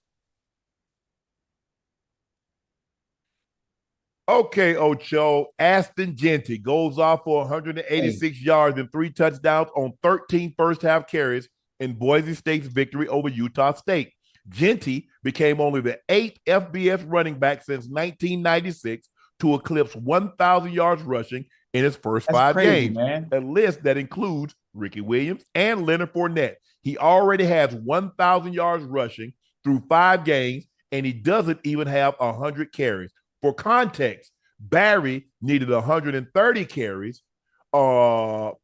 Okay, Ocho. Ashton Jeanty goes off for 186 yards and 3 touchdowns on 13 first-half carries in Boise State's victory over Utah State. Jeanty became only the 8th FBS running back since 1996 to eclipse 1,000 yards rushing in his first That's 5 crazy, games, man. a list that includes Ricky Williams and Leonard Fournette. He already has 1,000 yards rushing through 5 games, and he doesn't even have 100 carries. For context, Barry needed 130 carries to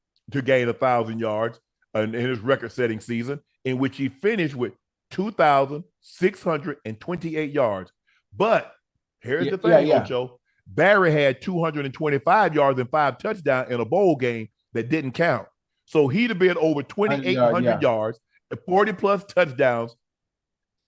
gain 1,000 yards in his record-setting season, in which he finished with 2,628 yards. But here's the thing, Ocho. Barry had 225 yards and 5 touchdowns in a bowl game that didn't count. So he'd have been over 2,800 yards and 40-plus touchdowns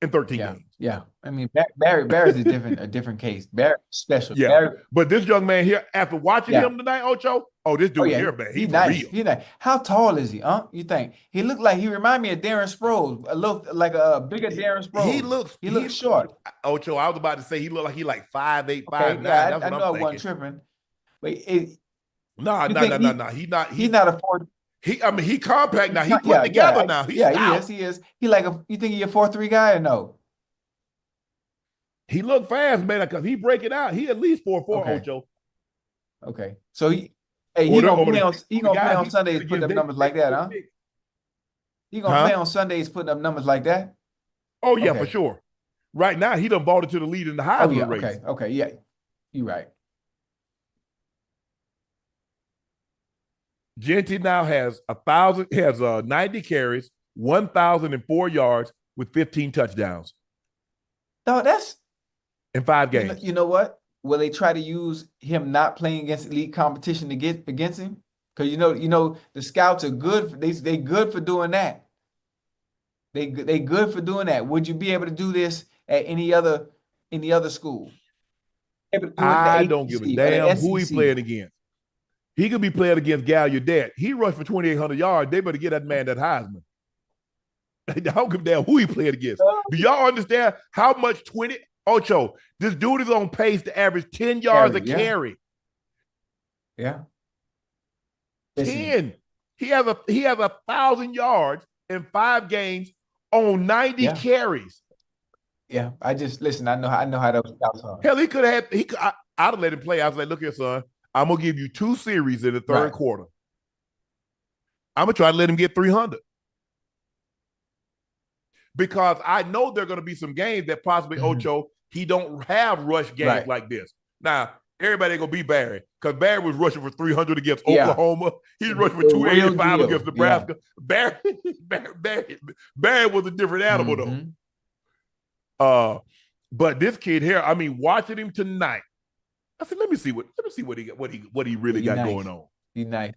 in 13 games. Yeah. I mean, Barry's a different case. Barry's special. Yeah. Barry, but this young man here, after watching him tonight, Ocho, this dude here, man, he's nice. real. He's nice. How tall is he, You think? He looked like he remind me of Darren Sproles, a little like a bigger Darren Sproles. He looks short. Ocho, I was about to say he looked like he like 5'8", 5'9". Yeah, I know I wasn't tripping. But no. He's not. He's not a 4. He compact now. He put together now. He is. He like you think he a 4'3" guy or no? He look fast, man, because he break it out. He at least 4'4", Ocho. Okay. So he gonna play on Sundays putting up numbers like that, huh? He gonna play on Sundays putting up numbers like that? Oh, yeah, for sure. Right now, he done vaulted to the lead in the Heisman race. Okay, yeah. You're right. Jeanty now has 90 carries, 1,004 yards with 15 touchdowns. No, that's in 5 games. You know what? Will they try to use him not playing against elite competition to get against him? Because you know the scouts are good. They good for doing that. They good for doing that. Would you be able to do this at any other school? I don't give a damn who he playing against. He could be playing against Gallaudet. He rushed for 2,800 yards. They better get that man that Heisman. I don't give a damn who he playing against. Do y'all understand how much 20? Ocho, this dude is on pace to average 10 yards a carry. Yeah. 10. He has 1,000 yards in 5 games on 90 carries. Yeah, I know how those scouts are. Hell, I'd have let him play. I was like, look here, son. I'm gonna give you 2 series in the third quarter. I'm gonna try to let him get 300. Because I know there are going to be some games that possibly Ocho, he don't have rush games like this. Now, everybody ain't going to be Barry because Barry was rushing for 300 against Oklahoma. He's rushing for 285 against Nebraska. Barry was a different animal though. But this kid here, I mean, watching him tonight, I said, let me see what he really got going on. He's nice.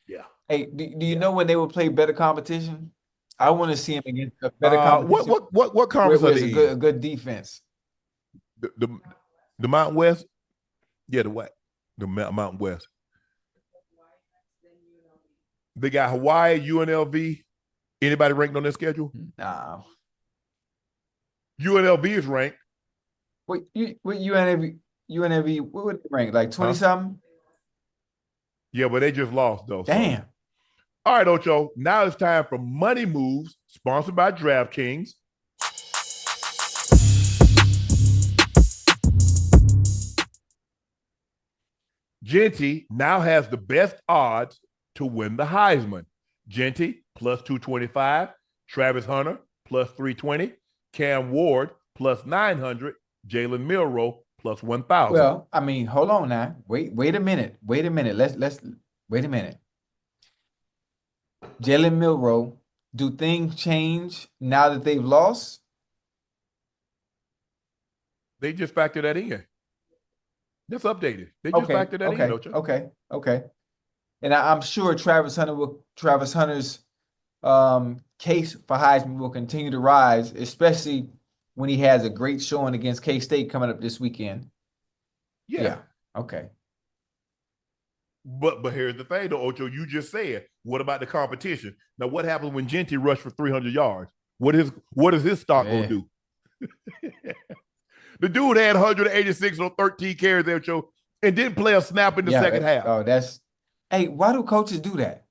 Yeah. Hey, do you know when they will play better competition? I want to see him against a better competition. What conference are they in? A good defense. The Mountain West? Yeah, the Mountain West. They got Hawaii, UNLV. Anybody ranked on their schedule? No. UNLV is ranked. What UNLV, what would they rank? Like 20-something? Yeah, but they just lost, though. Damn. So. All right, Ocho, now it's time for Money Moves, sponsored by DraftKings. Jeanty now has the best odds to win the Heisman. Jeanty, plus 225. Travis Hunter, plus 320. Cam Ward, plus 900. Jalen Milroe, plus 1,000. Well, I mean, hold on now. Wait a minute. Let's wait a minute. Jalen Milroe, do things change now that they've lost? They just factor that in. That's updated. They just factor that in, don't you? Okay. And I'm sure Travis Hunter's case for Heisman will continue to rise, especially when he has a great showing against K-State coming up this weekend. Yeah. Okay. But here's the thing, though, Ocho. You just said, what about the competition? Now, what happens when Jeanty rushed for 300 yards? What is his stock going to do? The dude had 186 on 13 carries, Ocho. and didn't play a snap in the second half. Oh, hey, why do coaches do that?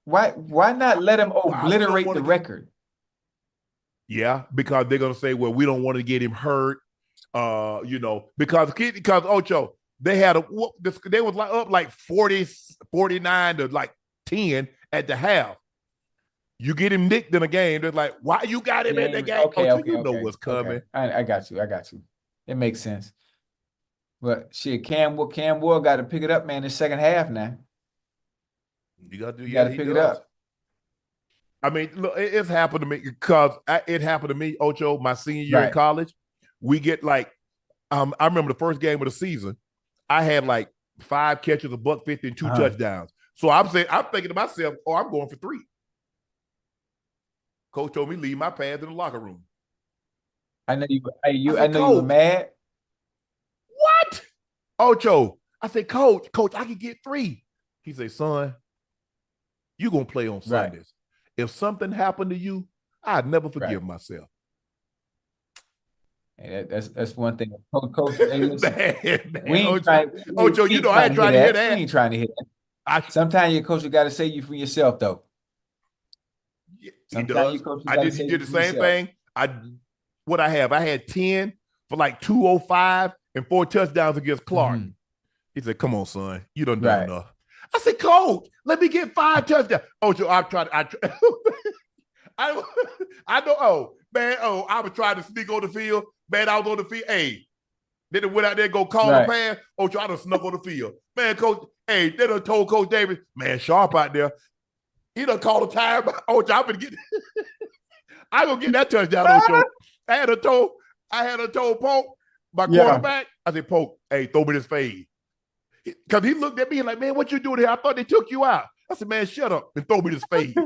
Why not let him obliterate the record? Yeah, because they're gonna say, well, we don't want to get him hurt. Because Ocho, they was up like 40, 49 to like 10 at the half. You get him nicked in a game, they're like, why you got him in the game? Okay, Ocho, know what's coming. I got you. It makes sense. But shit, Cam Ward got to pick it up, man, in the second half now. You got to pick it up. I mean, look, it's happened to me because it happened to me, Ocho, my senior year in college. We get like, I remember the first game of the season, I had like 5 catches, a $150, and 2 touchdowns. So I'm thinking to myself, I'm going for 3. Coach told me leave my pads in the locker room. I know you were mad. What? Ocho, I said, Coach, I can get 3. He said, son, you're going to play on Sundays. Right. If something happened to you, I'd never forgive myself. Hey, that's one thing. Coach, hey, man, we ain't Ocho, I ain't trying to hear that. We ain't trying to hear that. Sometimes your coach got to save you from yourself, though. He does. He did the same thing. I had 10 for like 205 and 4 touchdowns against Clark. Mm-hmm. He said, come on, son. You done enough. I said, Coach, let me get 5 touchdowns. Ocho, I know. I was trying to sneak on the field. Man, I was on the field. Hey, then went out there and go call the pass. Ocho, I done snuck on the field. Man, Coach, they done told Coach Davis, man, Sharpe out there. He done called a time. Ocho, I'm gonna get I gonna get that touchdown, Ocho. I had a toe Pope, my quarterback. I said, Pope, hey, throw me this fade. Because he looked at me like, man, what you doing here? I thought they took you out. I said, man, shut up and throw me this fade.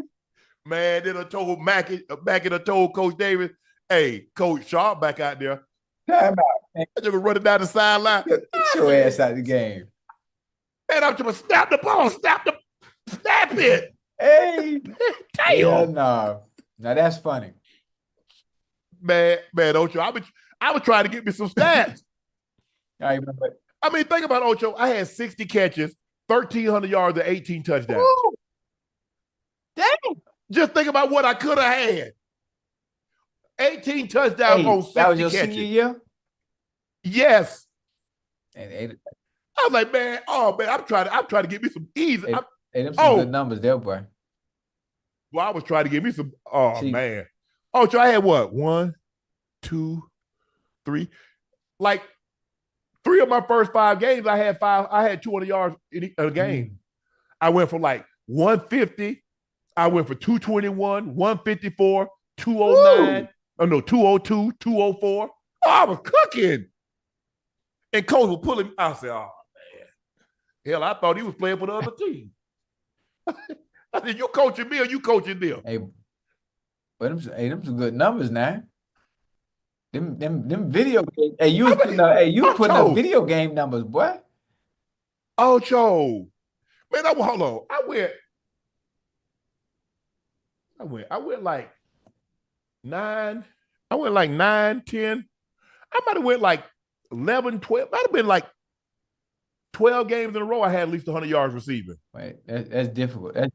Man, then I told Mackey, I told Coach Davis, hey, Coach Sharpe back out there. Time out. I just running down the sideline. Get your ass out of the game. Man, I'm just snap the ball, snap it. Hey. Damn. Yeah, no. Now that's funny. Man, Ocho, I was trying to get me some stats. I remember. I mean, think about Ocho. I had 60 catches, 1,300 yards, and 18 touchdowns. Woo. Dang. Just think about what I could have had. 18 touchdowns on 60 that was your catches. Senior year? Yes. And I was like, man, I'm trying to get me some easy. Them some good numbers there, boy. Well, I was trying to get me some. Man. Ocho, I had what? 1, 2, 3. Like 3 of my first 5 games, I had 200 yards in a game. I went from like 150. I went for 221, 154, 209. Oh no, 202, 204. Oh, I was cooking. And Coach was pulling. I said, oh man. Hell, I thought he was playing for the other team. I said, you coaching me or you coaching them? Hey, but them some good numbers now. Them video games. Hey, you putting up video game numbers, boy. Ocho. Man, hold on. I went like 9. I went like 9, 10. I might have went like 11, 12. Might have been like 12 games in a row. I had at least 100 yards receiving. Wait, that's difficult. Had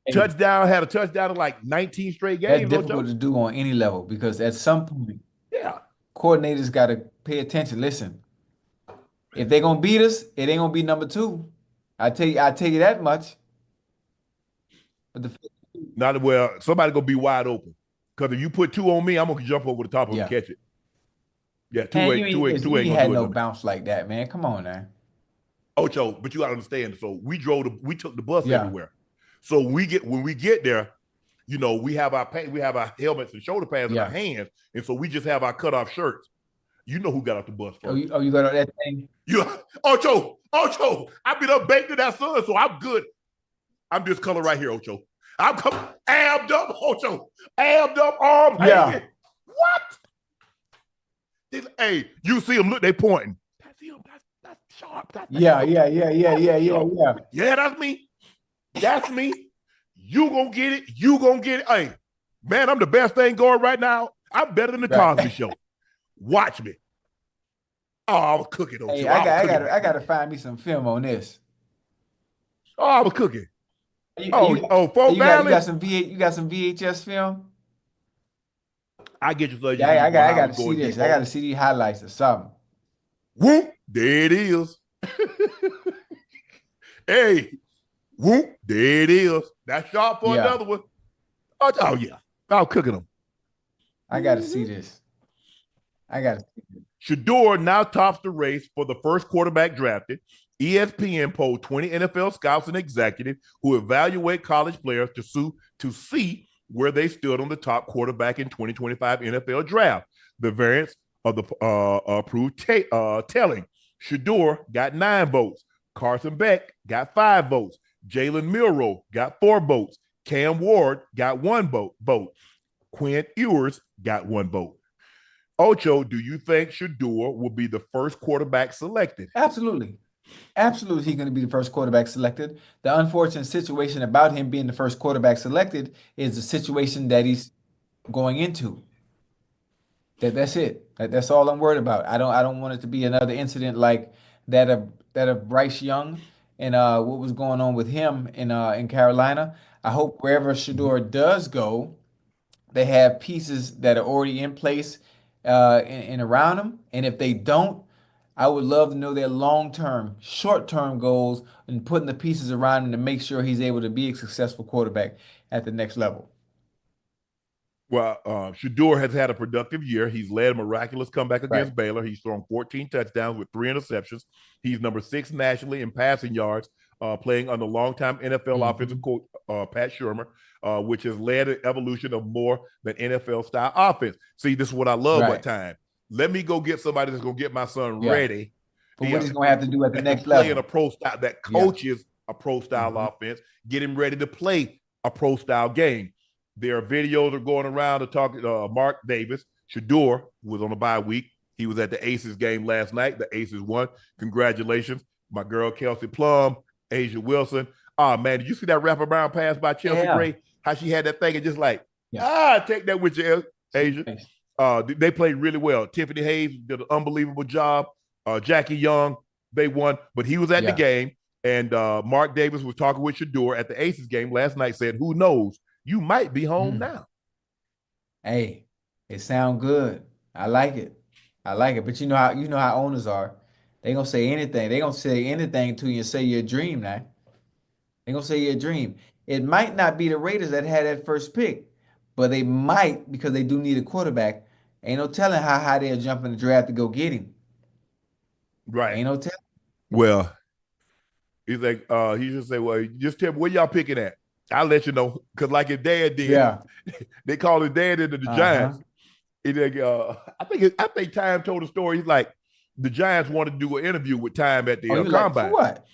a touchdown in like 19 straight games. That's difficult to do on any level because at some point, coordinators got to pay attention. Listen, if they're gonna beat us, it ain't gonna be number 2. I tell you that much. But somebody gonna be wide open. Because if you put 2 on me, I'm gonna jump over the top of him and catch it. Yeah, 2 ain't gonna had no bounce like that, man. Come on now. Ocho, but you gotta understand. So we took the bus everywhere. So when we get there, we have our helmets and shoulder pads in our hands, and so we just have our cutoff shirts. You know who got off the bus first. You got on that thing? Ocho, I've been up baked in that sun, so I'm good. I'm this color right here, Ocho. I'm amped up, Ocho. Amped up, arms hanging. What? Hey, you see them, look, they pointing. That's him. That's Sharpe. Yeah. Yeah, that's me. That's me. You gonna get it. Hey, man, I'm the best thing going right now. I'm better than the Cosby Show. Watch me. Oh, I was cooking, Hey, Ocho. I was cooking. I gotta find me some film on this. Oh, I was cooking. You, Fort you Valley. got some you got some VHS film? I get you so you Yeah, need one I how got we to see going this. deep I got on. to see these highlights or something. Whoop, there it is. Hey, whoop, there it is. That's sharp for Yeah, another one. Oh yeah, I was cooking them. I got to see this. I got to. Shedeur now tops the race for the first quarterback drafted. ESPN polled 20 NFL scouts and executives who evaluate college players to see where they stood on the top quarterback in 2025 NFL draft. The variance of the approved telling. Shedeur got 9 votes. Carson Beck got 5 votes. Jalen Milroe got 4 votes. Cam Ward got 1 vote. Quinn Ewers got 1 vote. Ocho, do you think Shedeur will be the first quarterback selected? Absolutely. Absolutely, he's going to be the first quarterback selected. The unfortunate situation about him being the first quarterback selected is the situation that he's going into. That's it. That's all I'm worried about. I don't want it to be another incident like that of Bryce Young and what was going on with him in Carolina. I hope wherever Shedeur does go, they have pieces that are already in place and around them. And if they don't, I would love to know their long-term, short-term goals and putting the pieces around him to make sure he's able to be a successful quarterback at the next level. Well, Shedeur has had a productive year. He's led a miraculous comeback Right. against Baylor. He's thrown 14 touchdowns with 3 interceptions. He's number 6 nationally in passing yards, playing under longtime NFL offensive Hmm. coach Pat Shurmur, which has led an evolution of more than NFL-style offense. See, this is what I love about Right. time. Let me go get somebody that's going to get my son Yeah. ready For what he's going to have to do at the that can next play in a level. pro style, that Yeah. coaches a pro-style Hmm. offense, get him ready to play a pro-style game. There are videos are going around to talk. Mark Davis, Shedeur, was on a bye week. He was at the Aces game last night. The Aces won. Congratulations. My girl, Kelsey Plum, Asia Wilson. Oh, man, did you see that wraparound pass by Chelsea Yeah. Gray? How she had that thing and just like, Yeah. take that with you, Asia. Nice. They played really well. Tiffany Hayes did an unbelievable job. Jackie Young, they won, but he was at the Yeah. game. And Mark Davis was talking with Shedeur at the Aces game last night, said, who knows? You might be home Mm. now. Hey, it sound good. I like it. I like it. But you know how owners are. They gonna say anything. They gonna say anything to you and say your dream now. They gonna say your dream. It might not be the Raiders that had that first pick, but they might because they do need a quarterback. Ain't no telling how high they'll jump in the draft to go get him. Right. Ain't no telling. Well, he's like, he should say, well, just tell me where y'all picking at. I'll let you know. Cause like his dad did, Yeah. they called his dad into the Uh-huh. Giants. He like, I think Time told a story. He's like, the Giants wanted to do an interview with Time at the Oh, you like for combine. what?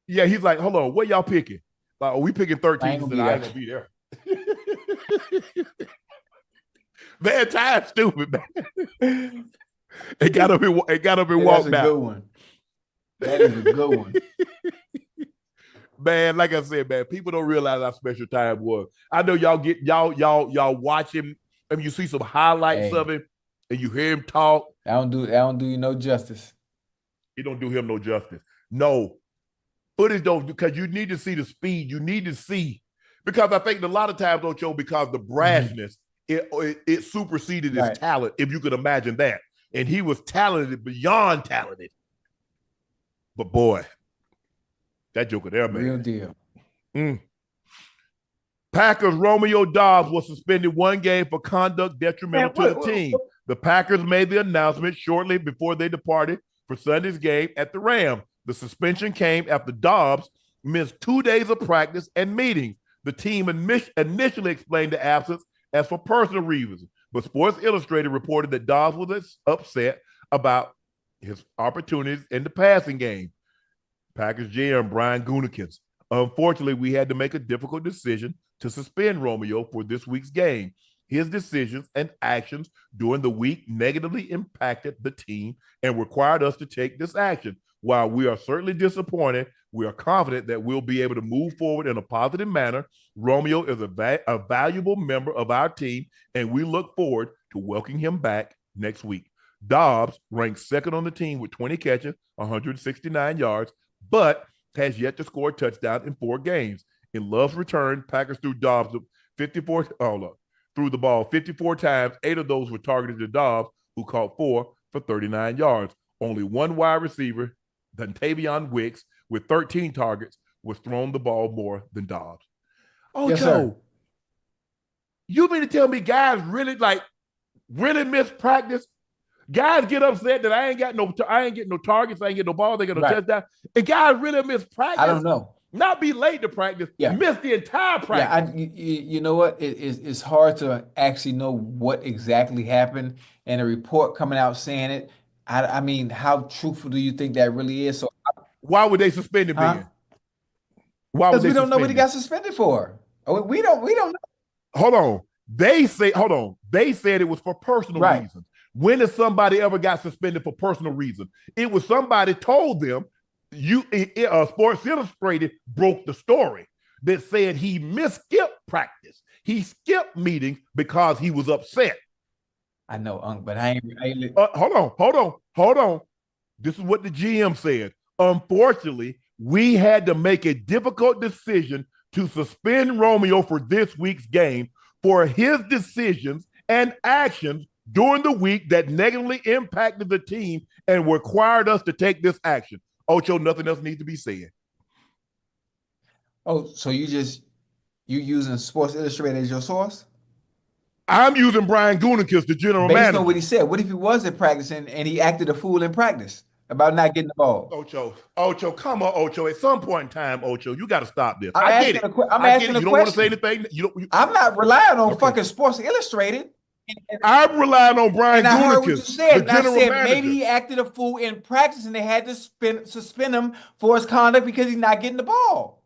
Yeah, he's like, hold on, where y'all picking? Like, we picking I 13. ain't He gonna said, be I ain't there. gonna be there. Man, Time stupid, man. It got up and Hey, that's walked a good out. one. That is a good one. Man, like I said, man, people don't realize how special Time was. I know y'all watch him. I mean, you see some highlights Hey, of him, and you hear him talk. that don't do you no justice. It don't do him no justice. No, footage don't, because you need to see the speed. You need to see, because I think a lot of times, Ocho, because the Mhm. brashness, it superseded his Right. talent, if you could imagine that. And he was talented beyond talented. But boy, that joker there, man. Real deal. Mm. Packers Romeo Dobbs was suspended 1 game for conduct detrimental Man, to the team. The Packers made the announcement shortly before they departed for Sunday's game at the Rams. The suspension came after Dobbs missed 2 days of practice and meetings. The team initially explained the absence as for personal reasons, but Sports Illustrated reported that Dobbs was upset about his opportunities in the passing game. Packers GM Brian Gutekunst. Unfortunately, we had to make a difficult decision to suspend Romeo for this week's game. His decisions and actions during the week negatively impacted the team and required us to take this action. While we are certainly disappointed, we are confident that we'll be able to move forward in a positive manner. Romeo is a valuable member of our team, and we look forward to welcoming him back next week. Dobbs ranks second on the team with 20 catches, 169 yards, but has yet to score a touchdown in 4 games. In Love's return, Packers threw Dobbs 54. Threw the ball 54 times. 8 of those were targeted to Dobbs, who caught 4 for 39 yards. Only one wide receiver, Dontavion Wicks, with 13 targets, was thrown the ball more than Dobbs. Ocho, yes, sir. You mean to tell me guys really miss practice? Guys get upset that I ain't getting no targets, I ain't getting no balls, I ain't getting no touchdown. And guys really miss practice. I don't know. Not be late to practice, miss the entire practice. You know what? It's hard to actually know what exactly happened, and a report coming out saying it. I mean, how truthful do you think that really is? So why would they suspend him then? Why would they? Because we don't know what he got suspended for. We don't know. Hold on. They said it was for personal reasons. When has somebody ever got suspended for personal reasons? It was somebody told them. Sports Illustrated broke the story that said he skipped practice. He skipped meetings because he was upset. I know, Unc, but I ain't hold on. This is what the GM said. Unfortunately, we had to make a difficult decision to suspend Romeo for this week's game for his decisions and actions during the week that negatively impacted the team and required us to take this action. Ocho, nothing else needs to be said. Oh, so you using Sports Illustrated as your source? I'm using Brian Gutekunst, the general manager. Based on what he said. What if he wasn't practicing and he acted a fool in practice about not getting the ball? Ocho, come on, Ocho. At some point in time, Ocho, you got to stop this. I'm asking a question. You don't want to say anything. I'm not relying on fucking Sports Illustrated. I'm relying on Brian Gutekunst. I heard what you said. The general manager. Maybe he acted a fool in practice and they had to suspend him for his conduct because he's not getting the ball.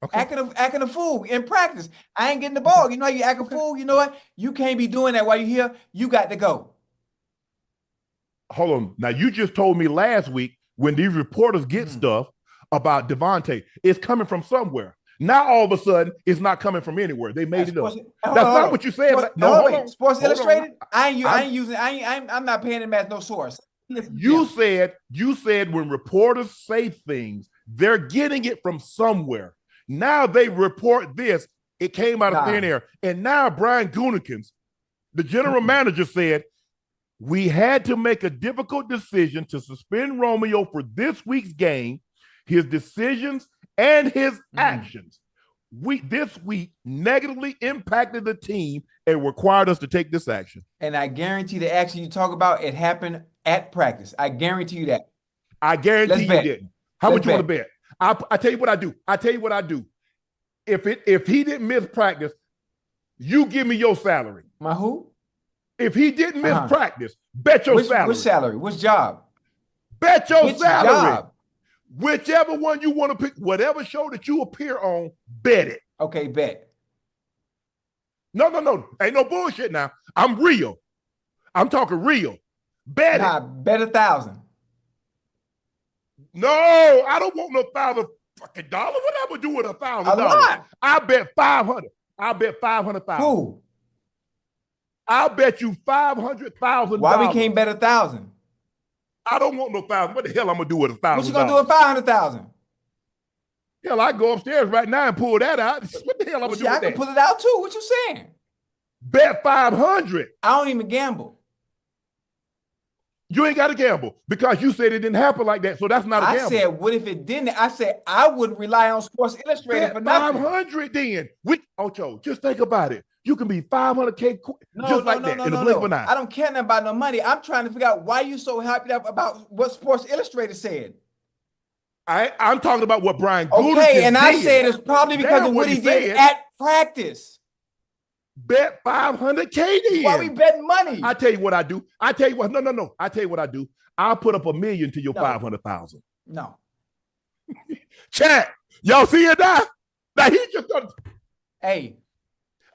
Okay. Acting a fool in practice. I ain't getting the ball. You know how you act a fool? You know what? You can't be doing that while you're here. You got to go. Hold on. Now, you just told me last week when these reporters get stuff about Devontae, it's coming from somewhere. Now, all of a sudden, it's not coming from anywhere. They made it up. That's not what you said. Sports Illustrated? I'm not paying them as no source. You said when reporters say things, they're getting it from somewhere. Now they report this. It came out of thin air. And now Brian Gutekunst, the general manager, said, we had to make a difficult decision to suspend Romeo for this week's game. His decisions and his actions this week negatively impacted the team and required us to take this action. And I guarantee the action you talk about, it happened at practice. I guarantee you that. I guarantee you didn't. How much you want to bet? I tell you what I do. If he didn't miss practice, you give me your salary. My who? If he didn't miss practice, bet your salary. Which salary? Which job? Bet your salary. Job? Whichever one you want to pick, whatever show that you appear on, bet it. Okay, bet. No. Ain't no bullshit now. I'm real. I'm talking real. Bet it. Bet $1,000. No, I don't want no $1,000 fucking dollar. What I would do with $1,000? I bet 500. I bet 500,000. Who? I'll bet you $500,000. Why we can't bet 1,000? I don't want no 1,000. What the hell I'm gonna do with $1,000? What you gonna do with 500,000? Hell, I go upstairs right now and pull that out. What the hell I'm gonna do with that? I can pull it out too. What you saying? Bet 500. I don't even gamble. You ain't got to gamble because you said it didn't happen like that, so that's not a gamble. I said, what if it didn't? I said I wouldn't rely on Sports Illustrated for nothing. 500 then. Ocho, just think about it. You can be 500K just like that in the blink of an eye. I don't care nothing about no money. I'm trying to figure out why you so happy about what Sports Illustrated said. I'm talking about what Brian Gutekunst did. And I said it's probably because of what he did at practice. Bet 500K then. Why we betting money? I tell you what I do. No. I tell you what I do. I'll put up $1 million to your 500,000. No. Chad, y'all see it now? Now he just done. Hey.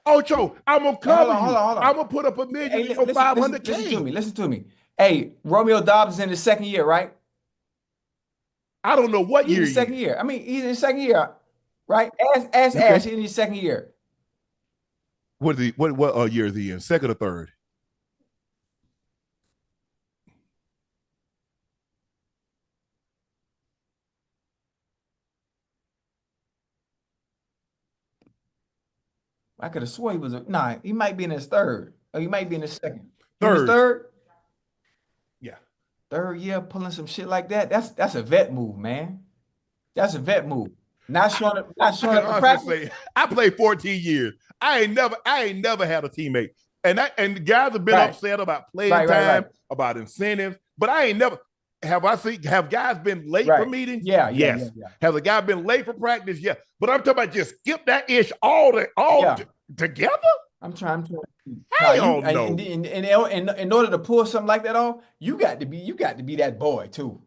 Ocho, I'm gonna cover you. Hold on. I'm gonna put up $1 million to your 500K. Listen to me. Hey, Romeo Dobbs is in his second year, right? I don't know what year. He's in his second year. I mean, he's in his second year, right? Ask Ash in his second year. What year is he in? Second or third? I could have swore he was he might be in his third. Or he might be in his second. In his Third. third? Yeah. Third year pulling some shit like that. That's a vet move, man. That's a vet move. Not showing up to practice. Say, I played 14 years. I ain't never had a teammate. And guys have been upset about playing time, about incentives, but I ain't never have guys been late for meetings? Yes. Has a guy been late for practice? Yeah. But I'm talking about just skip that ish all together? I'm trying to. Hell no. In order to pull something like that off, you got to be that boy too.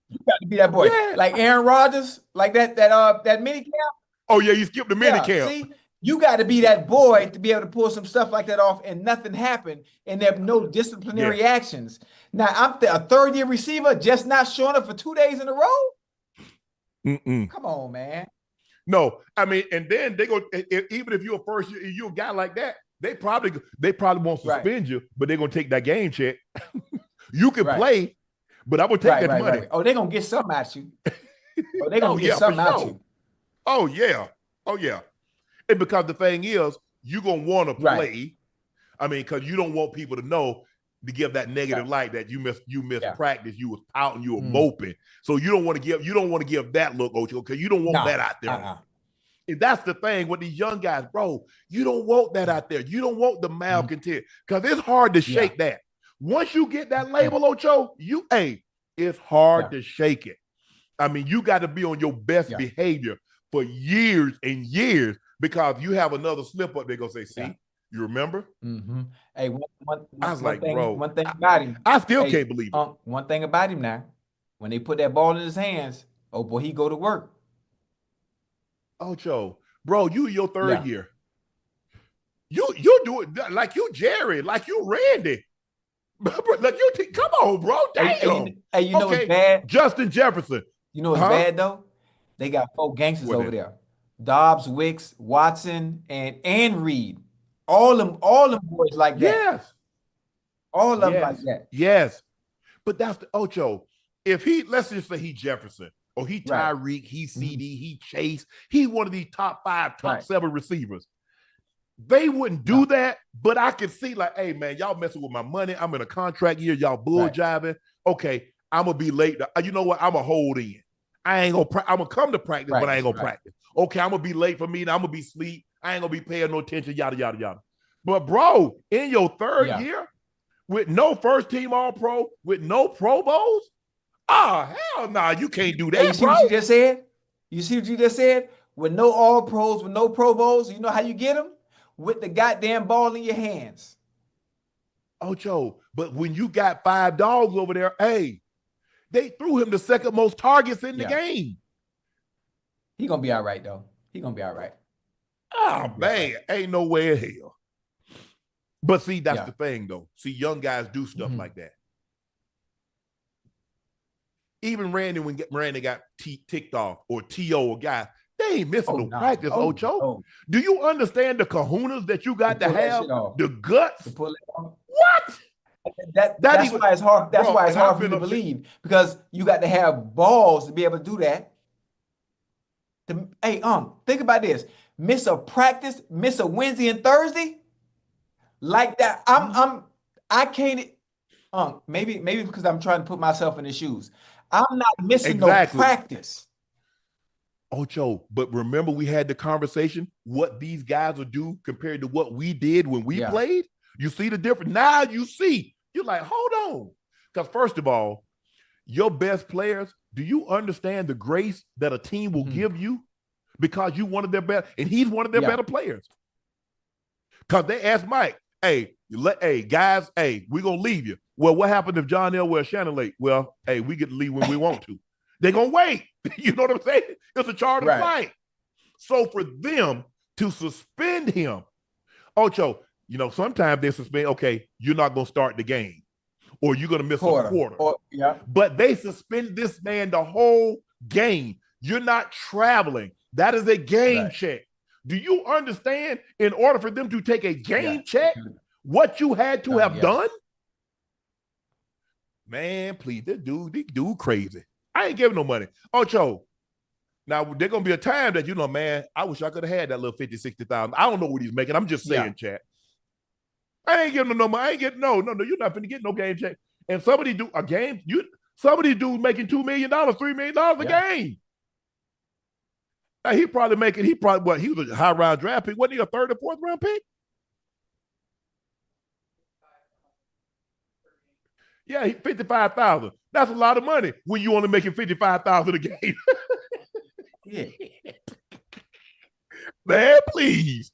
You got to be that boy. Yeah. Like Aaron Rodgers, like that mini camp. Oh yeah, you skipped the mini camp. See, you got to be that boy to be able to pull some stuff like that off, and nothing happened, and there are no disciplinary actions. Now I'm a third-year receiver just not showing up for 2 days in a row. Come on, man. No, I mean, and then they go. Even if you're a first year, you're a guy like that, they probably won't suspend you, but they're gonna take that game check. You can play, but I'm gonna take that money. Oh, they're gonna get something at you. Oh, they're gonna get something at you. Oh yeah. And because the thing is, you're gonna want to play. I mean, because you don't want people to know to give that negative light that you missed practice, you was out and you were moping. So you don't want to give that look, Ocho, because you don't want that out there. And that's the thing with these young guys, bro. You don't want that out there. You don't want the malcontent because it's hard to shake that. Once you get that label, Ocho, it's hard to shake it. I mean, you got to be on your best behavior for years and years because you have another slip up, they're going to say, see, you remember? Hey, I was like, bro, one thing about him. I still can't believe it. One thing about him now, when they put that ball in his hands, oh boy, he go to work. Ocho, bro, you your third year. You do it like you Jerry, like you Randy. Like you come on, bro. Damn. Hey, you know what's bad? Justin Jefferson. You know what's bad though? They got 4 gangsters over there. Dobbs, Wicks, Watson, and Reed. All them boys like that. Yes. All of them like that. Yes. But that's the Ocho. If let's just say he Jefferson, or he Tyreek, he CD, he Chase, he's one of these top 5, top 7 receivers. They wouldn't do that, but I could see like, hey man, y'all messing with my money. I'm in a contract year, y'all bull jiving. Okay, I'm gonna be late. You know what? I'm gonna hold in. I'm gonna come to practice, but I ain't gonna practice. Okay, I'm gonna be late for meeting. I'm gonna be asleep. I ain't gonna be paying no attention, yada, yada, yada. But bro, in your third year, with no first team all-pro, with no Pro Bowls, hell nah, you can't do that, you see what you just said? You see what you just said? With no all-pros, with no Pro Bowls, you know how you get them? With the goddamn ball in your hands. Ocho, but when you got 5 dogs over there, hey, they threw him the second most targets in the game. He gonna be all right, though. He gonna be all right. Oh, man, ain't no way in hell. But see, that's the thing, though. See, young guys do stuff like that. Even Randy, when Randy got ticked off, or T.O. or guy, they ain't missing no practice, Ocho. Do you understand the kahunas that you got to have? The guts? To pull it off. What? That's why it's hard. That's why it's hard for you to believe, because you got to have balls to be able to do that. Hey, think about this. Miss a practice, miss a Wednesday and Thursday, like that. I can't. Maybe because I'm trying to put myself in his shoes. I'm not missing no practice. Ocho, but remember we had the conversation what these guys will do compared to what we did when we played. You see the difference now. You're like, hold on, because first of all, your best players. Do you understand the grace that a team will give you because you one of their best, and he's one of their better players? Because they asked Mike, hey, guys, we're gonna leave you. Well, what happened if John Elway or Shannon late? Well, we get to leave when we want to. They're gonna wait. You know what I'm saying? It's a charter flight. So for them to suspend him, Ocho, sometimes they suspend, okay, you're not gonna start the game, or you're gonna miss a quarter. But they suspend this man the whole game. You're not traveling. That is a game check. Do you understand? In order for them to take a game check, what you had to have done? Man, please, this dude crazy. I ain't giving no money. Ocho, Now, there's going to be a time that, man, I wish I could have had that little 50, 60,000. I don't know what he's making. I'm just saying, chat. I ain't getting no money. I ain't getting, no, you're not going to get no game check. And somebody do a game, somebody do making $2 million, $3 million a game. Now, he was a high round draft pick. Wasn't he a third or fourth round pick? Yeah, 55,000. That's a lot of money when you only making 55,000 a game. Yeah. Man, please.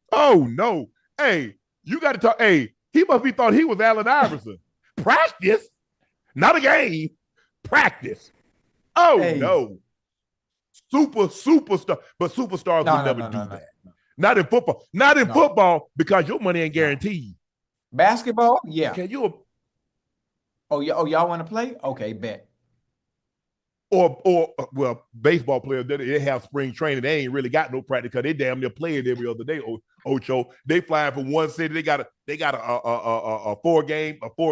Oh no. Hey, you got to talk. Hey, he must be thought he was Allen Iverson. Practice, not a game. Practice. Oh no. Superstar. But superstars would never do that. Not in football. Not in football because your money ain't guaranteed. Basketball, yeah. Okay, y'all want to play? Okay, bet. Or baseball players, they have spring training. They ain't really got no practice because they damn near playing every other day. Ocho, they flying from one city. They got a four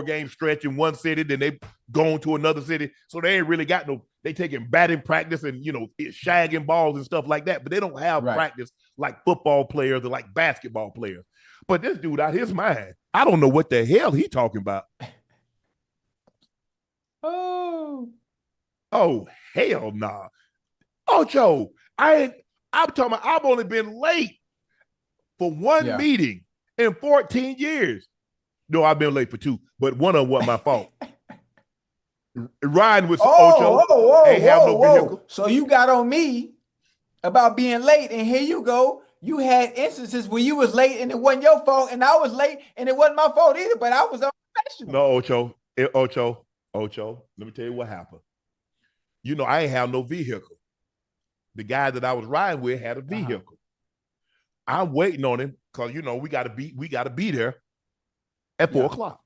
game stretch in one city. Then they going to another city. So they ain't really got no. They taking batting practice and shagging balls and stuff like that. But they don't have practice like football players or like basketball players. But this dude out his mind, I don't know what the hell he talking about. Oh, hell nah. Ocho, I'm talking about I've only been late for one meeting in 14 years. No, I've been late for 2, but one of them wasn't my fault. Riding with Ocho. Ain't have no vehicle. So you got on me about being late, and here you go. You had instances where you was late and it wasn't your fault, and I was late and it wasn't my fault either, but I was unprofessional. No, Ocho, let me tell you what happened. I ain't have no vehicle. The guy that I was riding with had a vehicle. I'm waiting on him because we gotta be there at 4:00.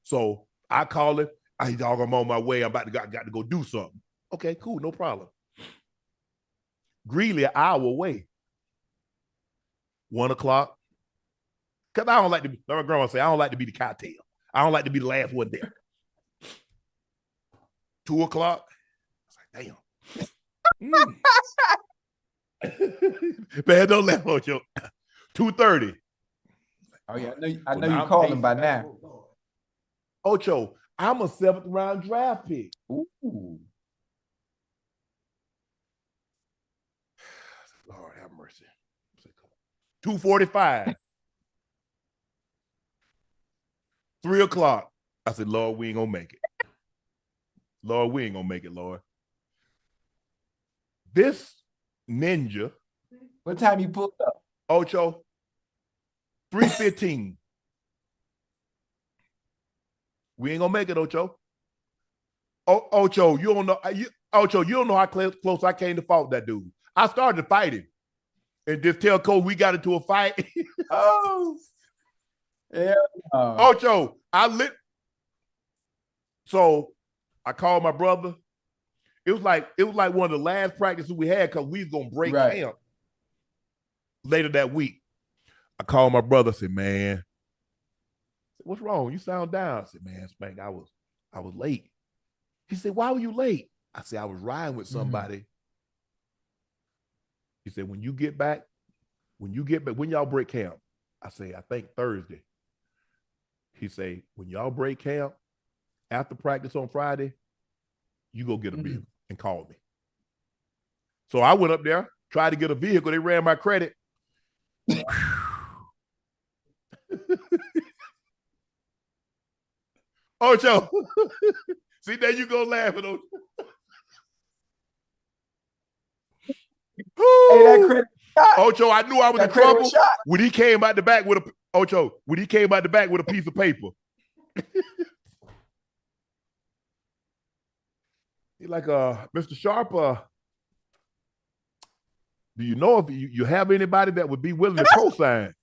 So I call him. I'm on my way. I'm got to go do something. Okay, cool, no problem. Greeley, an hour away. 1:00. Because I don't like to be, like my grandma say, I don't like to be the cocktail. I don't like to be the last one there. 2:00. Damn. Man, don't laugh, Ocho. 2:30. Oh, yeah. I know you called him by now. Ocho, I'm a 7th round draft pick. Ooh. Lord have mercy. 2:45. 3:00. I said, Lord, we ain't gonna make it. Lord, we ain't gonna make it, Lord. This ninja. What time you pulled up? Ocho. 3:15. We ain't gonna make it, Ocho. Ocho, you don't know. Ocho, you don't know how close I came to fault that dude. I started fighting, and just tell Cole we got into a fight. Yeah. Ocho, So I called my brother. It was like one of the last practices we had because we was gonna break camp later that week. I called my brother. Said, "Man, what's wrong? You sound down." I said, "Man, Spank, I was late." He said, "Why were you late?" I said, "I was riding with somebody." He said, when you get back, when y'all break camp?" I say, "I think Thursday." He say, "When y'all break camp after practice on Friday, you go get a vehicle and call me." So I went up there, tried to get a vehicle. They ran my credit. Ocho, see, there you go laughing. Ocho. Hey, that credit shot. Ocho, I knew I was in trouble when he came out the back with a piece of paper. He's like, Mr. Sharpe, do you know if you have anybody that would be willing to co-sign?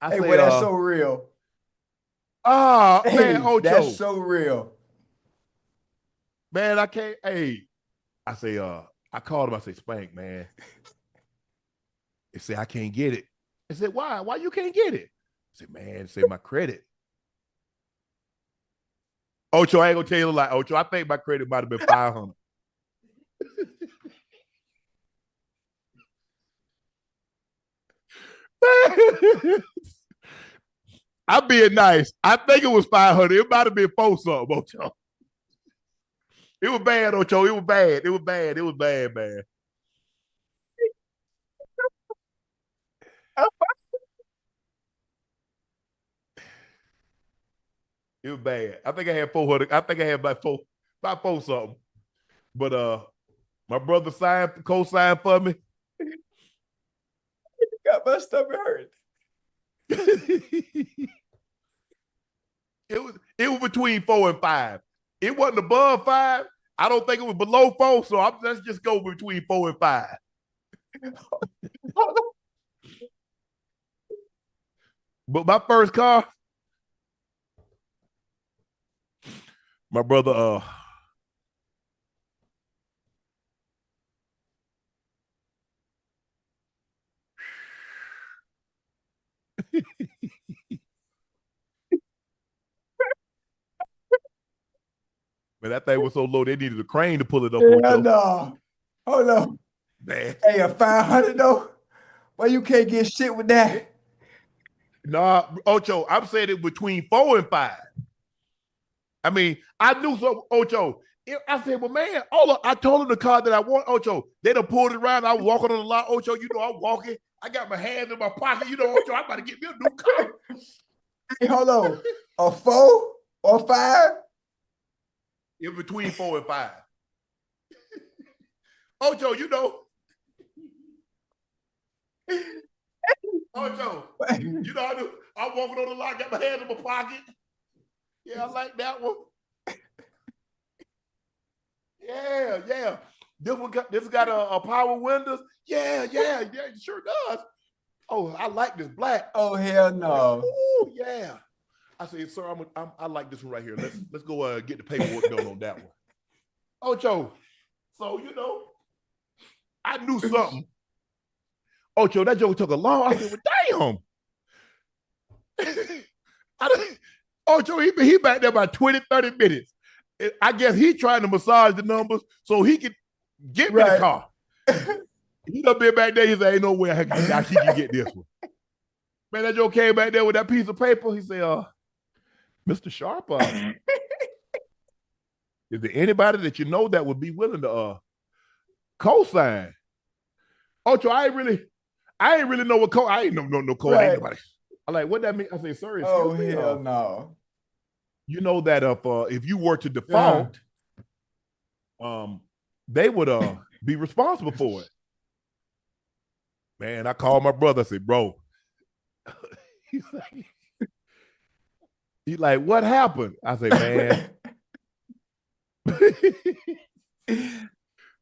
Hey, well, that's so real. Man, Ocho. That's so real. Man, I can't. Hey, I say, I called him. I say, Spank, man. He said, I can't get it. I said, why? Why you can't get it? I said, man, say my credit. Ocho, I ain't gonna tell you a lie. Ocho, I think my credit might have been 500. I'm being nice. I think it was 500. It might have been 4 something, Ocho. It was bad, Ocho. It was bad. It was bad. It was bad, man. It was bad. I think I had 400. I think I had about four something. But my brother co-signed for me. Got my stomach hurt. It was between 4 and 5. It wasn't above 5. I don't think it was below 4. So let's just go between 4 and 5. But my first car, my brother, man, that thing was so low they needed a crane to pull it up. Yeah, no. Hold on. Man. Hey, a 500 though? Why you can't get shit with that? Nah, Ocho, I'm saying it between 4 and 5. I mean, I knew so, Ocho. I said, well, man, I told him the car that I want, Ocho. They done pulled it around. I was walking on the lot, Ocho. You know, I'm walking. I got my hands in my pocket. You know, Ocho, I'm about to get me a new car. Hey, hold on. A 4 or 5? In between 4 and 5. Ocho, you know. Ocho, you know, I'm walking on the lot, got my hands in my pocket. Yeah, I like that one. Yeah. This got a power windows. Yeah, it sure does. Oh, I like this black. Oh, hell no. Oh, yeah. I said, sir, I like this one right here. Let's go get the paperwork done on that one. Ocho, so you know, I knew something. Ocho, that joke took a long. I said, well, damn. Ocho, he back there about 20, 30 minutes. I guess he trying to massage the numbers so he can get me the car. He done been back there. He said, ain't no way I can get this one. Man, that Joe came back there with that piece of paper. He said, Mr. Sharpe, is there anybody that you know that would be willing to co-sign? Ocho, I ain't really know what I ain't no code. Ain't nobody. I like, what that mean? I say, sir, excuse me. Hell no. You know that if you were to default, they would be responsible for it. Man, I called my brother. I said, bro. He's like, what happened? I said, man.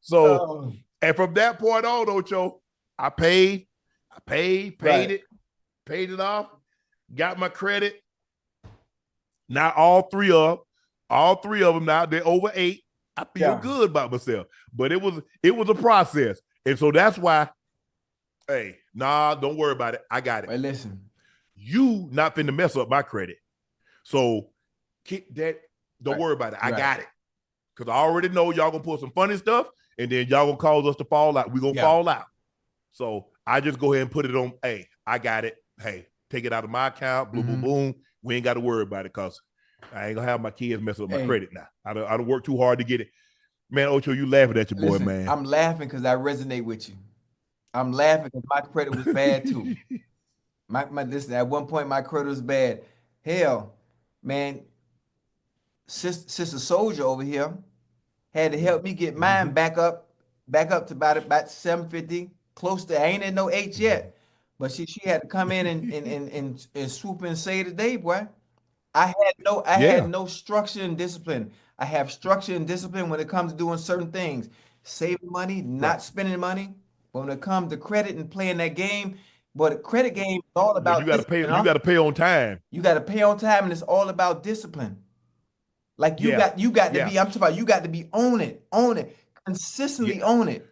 So, and from that point on, Ocho, I paid it off, got my credit. Now all three of them now, they're over 8. I feel good about myself. But it was a process. And so that's why, hey, don't worry about it. I got it. Hey, listen. You not finna mess up my credit. So kick that. Don't worry about it. I got it. Because I already know y'all gonna pull some funny stuff, and then y'all gonna cause us to fall out. We're gonna fall out. So I just go ahead and put it on. Hey, I got it. Hey, take it out of my account. Boom, boom, boom. We ain't got to worry about it because I ain't gonna have my kids mess up my credit now. I don't work too hard to get it. Man, Ocho, you laughing at your boy, man. I'm laughing because I resonate with you. I'm laughing because my credit was bad too. Listen, at one point my credit was bad. Hell, man, Sister Soldier over here had to help me get mine back up to about 750. Close to, I ain't at no 8 yet. But she had to come in and swoop and save the day, boy. I had no structure and discipline. I have structure and discipline when it comes to doing certain things. Saving money, not spending money. But when it comes to credit and playing that game, but the credit game is all about you gotta pay. You gotta pay on time. You gotta pay on time, and it's all about discipline. Like you got to be. I'm talking about you got to be on it, consistently on it,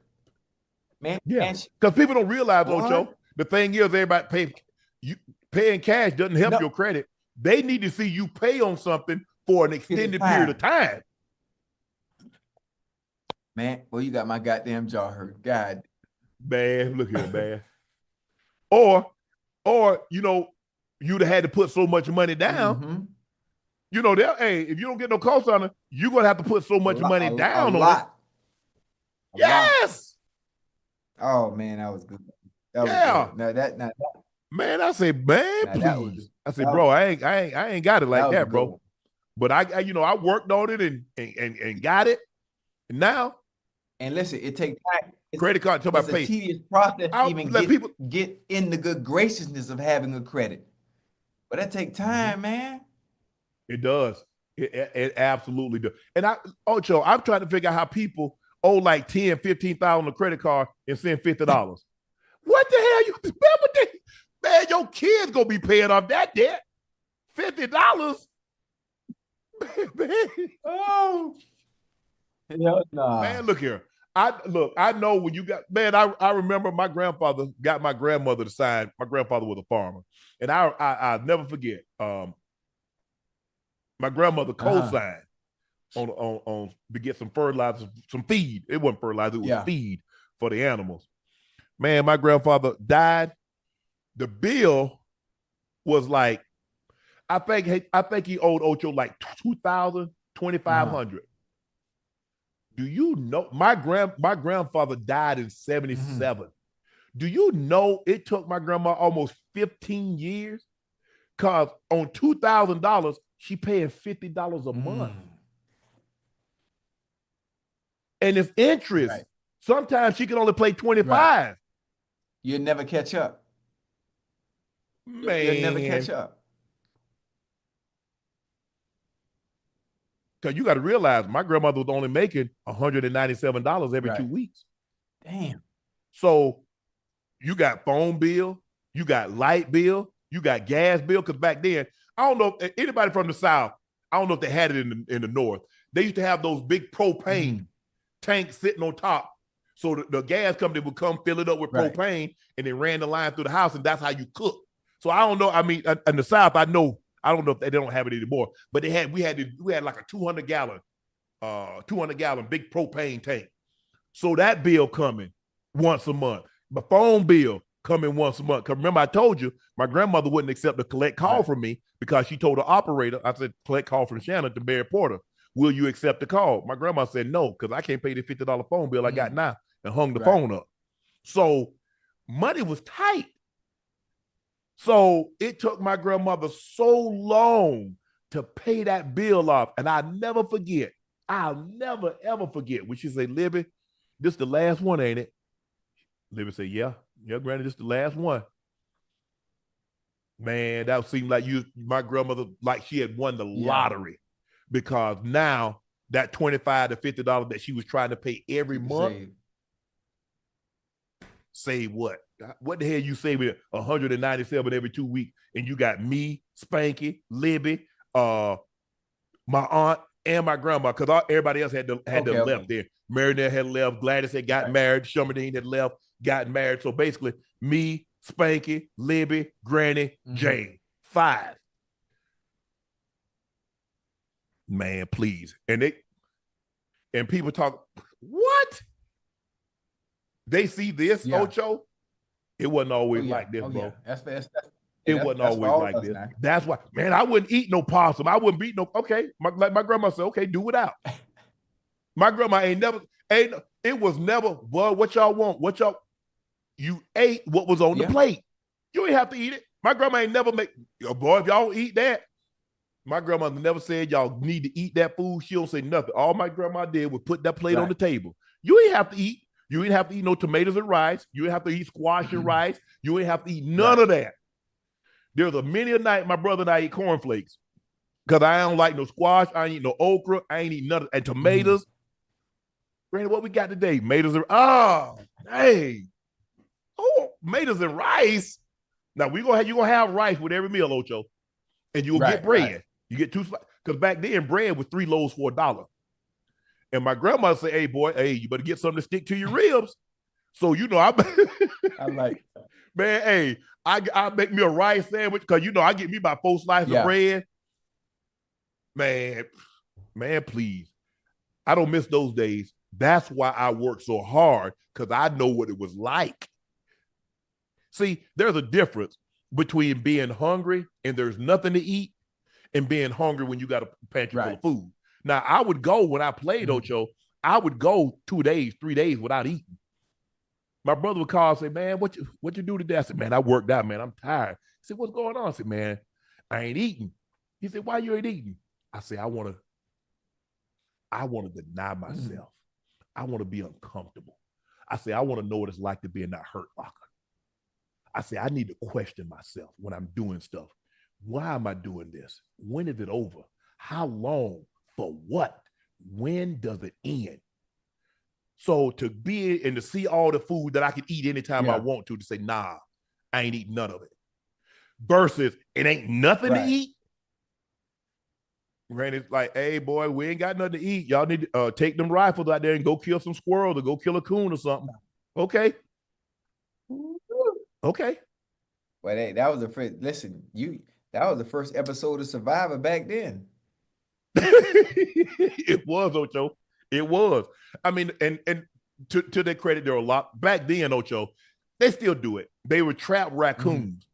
man. Yeah, because people don't realize, Ocho, The thing is, everybody paying cash doesn't help your credit. They need to see you pay on something for an extended period of time. Man, well, you got my goddamn jaw hurt. God. Man, look here, man. Or you'd have had to put so much money down. Hey, if you don't get no cosigner, you're going to have to put so much money down on it. Yes. Oh, man, that was good. That was good. No, that. Man, I say, man, please. Bro, I ain't got it like that, bro. But I worked on it and got it. And now. And listen, it takes time. Credit card, talk about pay. It's a tedious process to even get in the good graciousness of having a credit. But that takes time, man. It does. It absolutely does. And Ocho, I'm trying to figure out how people owe like $10,000, $15,000 on a credit card and send $50. What the hell you remember? Man, your kids gonna be paying off that debt. $50. Man. Oh. Hell nah. Man, look here. I know when you got, man, I remember my grandfather got my grandmother to sign. My grandfather was a farmer. And I'll never forget. My grandmother co-signed on to get some fertilizer, some feed. It wasn't fertilizer, it was feed for the animals. Man, my grandfather died. The bill was like, I think he owed Ocho like $2,000, $2,500. Do you know my grandfather died in 1977? Do you know it took my grandma almost 15 years? Because on $2,000, she paying $50 a month. And it's interest. Right. Sometimes she can only pay 25. Right. You'll never catch up. Man. You'll never catch up. Because you got to realize my grandmother was only making $197 every 2 weeks. Damn. So you got phone bill, you got light bill, you got gas bill. Because back then, I don't know if anybody from the South, I don't know if they had it in the North. They used to have those big propane tanks sitting on top. So the gas company would come fill it up with propane and they ran the line through the house, and that's how you cook. So I don't know. I mean, in the South, I don't know if they don't have it anymore, but we had like a 200-gallon big propane tank. So that bill coming once a month. The phone bill coming once a month. Because remember, I told you my grandmother wouldn't accept a collect call from me because she told the operator, I said, collect call from Shannon to Barry Porter. Will you accept the call? My grandma said no, because I can't pay the $50 phone bill I got now, and hung the phone up. So money was tight. So it took my grandmother so long to pay that bill off. And I'll never forget. I'll never, ever forget when she said, Libby, this the last one, ain't it? Libby said, yeah, granny, this the last one. Man, that seemed like my grandmother, like she had won the lottery, because now that $25 to $50 that she was trying to pay every month, save what? What the hell you saving $197 every 2 weeks, and you got me, Spanky, Libby, my aunt, and my grandma, because everybody else had left there. Marinette had left, Gladys had gotten married, Shumardine had left, gotten married. So basically, me, Spanky, Libby, Granny, Jane, 5. Man, please. And people talk, what? They see this, Ocho? It wasn't always like this, bro. It wasn't always like this. Now. That's why, man, I wouldn't eat no possum. I wouldn't eat no, like my grandma said, okay, do without. My grandma it was never, boy, what y'all want? You ate what was on the plate. You ain't have to eat it. My grandma ain't never boy, if y'all don't eat that, my grandmother never said y'all need to eat that food. She don't say nothing. All my grandma did was put that plate on the table. You ain't have to eat. You ain't have to eat no tomatoes and rice. You ain't have to eat squash and rice. You ain't have to eat none of that. There's a many a night my brother and I eat cornflakes because I don't like no squash. I ain't eat no okra. I ain't eat none of, and tomatoes. Granny, what we got today? Tomatoes and tomatoes and rice. Now you gonna have rice with every meal, Ocho, and you will get bread. Right. You get 2 slices, because back then bread was 3 loaves for $1. And my grandma said, hey, boy, you better get something to stick to your ribs. So, I like that. Man, hey, I make me a rice sandwich because I get me about 4 slices of bread. Man, please. I don't miss those days. That's why I work so hard, because I know what it was like. See, there's a difference between being hungry and there's nothing to eat and being hungry when you got a pantry full of food. Now, I would go when I played Ocho, I would go 2 days, 3 days without eating. My brother would call and say, man, what you do today? I said, man, I worked out, man. I'm tired. He said, what's going on? I said, man, I ain't eating. He said, why you ain't eating? I said, I want to deny myself. I want to be uncomfortable. I say, I want to know what it's like to be in that hurt locker. I say, I need to question myself when I'm doing stuff. Why am I doing this? When is it over? How long? For what? When does it end? So to be and to see all the food that I can eat anytime I want to say, nah, I ain't eating none of it. Versus it ain't nothing to eat. Right? It's like, hey, boy, we ain't got nothing to eat. Y'all need to take them rifles out there and go kill some squirrels or go kill a coon or something. Okay. Okay. Well, that was the first. Listen, that was the first episode of Survivor back then. It was, Ocho. It was. I mean, and to their credit, there were a lot back then. Ocho, they still do it. They would trap raccoons.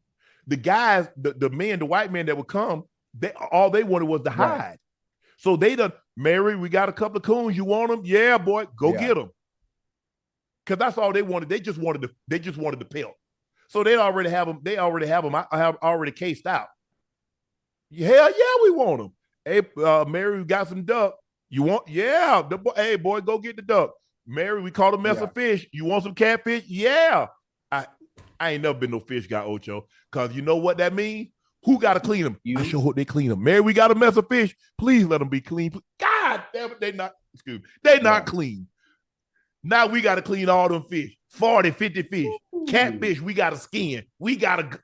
The guys, the men, the white men that would come, all they wanted was to hide. So they done, Mary, we got a couple of coons. You want them? Yeah, boy, go get them. Because that's all they wanted. They just wanted the pelt. So they already have them. I have already cased out. Hell yeah, we want them. Hey, Mary, we got some duck. You want? Yeah. Hey, boy, go get the duck. Mary, we caught a mess of fish. You want some catfish? Yeah. I ain't never been no fish guy, Ocho, because you know what that means? Who got to clean them? I sure hope they clean them. Mary, we got a mess of fish. Please let them be clean. God damn it, they not clean. Now we got to clean all them fish. 40, 50 fish. Catfish, we got to skin. We got to.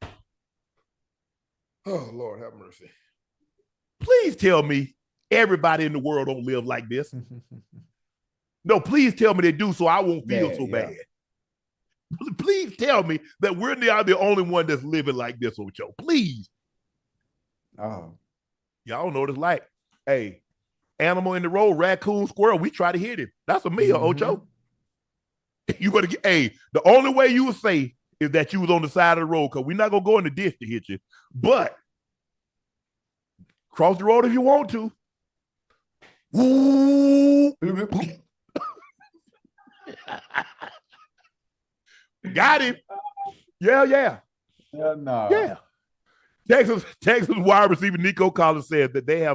Oh, Lord, have mercy. Please tell me everybody in the world don't live like this. No, please tell me they do so I won't feel so bad. Please tell me that we're not the only one that's living like this, Ocho. Please. Y'all don't know what it's like. Hey, animal in the road, raccoon, squirrel, we try to hit him. That's a meal, Ocho. You better get, the only way you would say is that you was on the side of the road, because we're not going to go in the ditch to hit you. But cross the road if you want to. Got him. Yeah. No. Yeah. Texas wide receiver Nico Collins said that they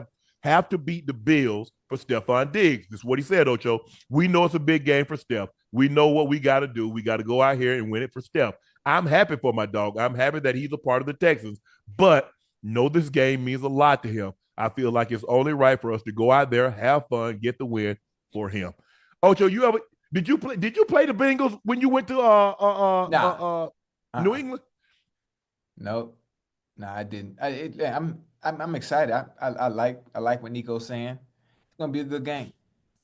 have to beat the Bills for Stephon Diggs. This is what he said, Ocho. We know it's a big game for Steph. We know what we got to do. We got to go out here and win it for Steph. I'm happy for my dog. I'm happy that he's a part of the Texans, but know this game means a lot to him. I feel like it's only right for us to go out there, have fun, get the win for him. Ocho, did you play the Bengals when you went to New England? Nope. No, I didn't. I'm excited. I like what Nico's saying. It's gonna be a good game.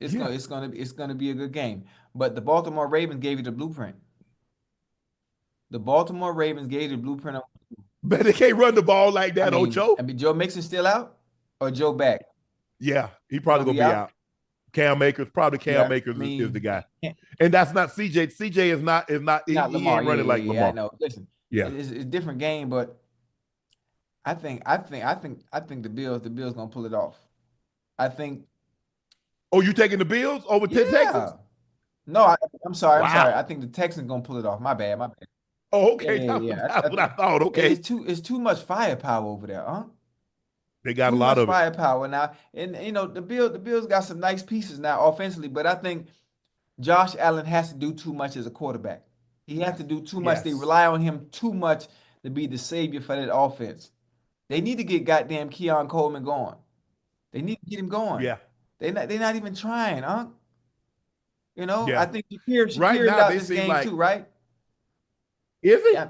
It's gonna be a good game. But the Baltimore Ravens gave you the blueprint. The Baltimore Ravens gave you the blueprint. But they can't run the ball like that, Ocho. I mean, Joe Mixon still out, or Joe back? Yeah, he probably gonna be out. Cam Akers, is the guy, and that's not CJ. CJ is not Lamar. He ain't running like Lamar. I know. Listen, it's a different game, but I think the Bills gonna pull it off. I think. Oh, you taking the Bills over Texans? No, I'm sorry. I think the Texans gonna pull it off. My bad. Oh, okay. That's what I thought. Okay. It's too much firepower over there, huh? They got a lot of firepower now, and the Bills got some nice pieces now offensively, but I think Josh Allen has to do too much as a quarterback. He has to do too much. They rely on him too much to be the savior for that offense. They need to get goddamn Keon Coleman going. They need to get him going. Yeah. They're not even trying, huh? Yeah. I think Shakir out this game too, right? Is he? I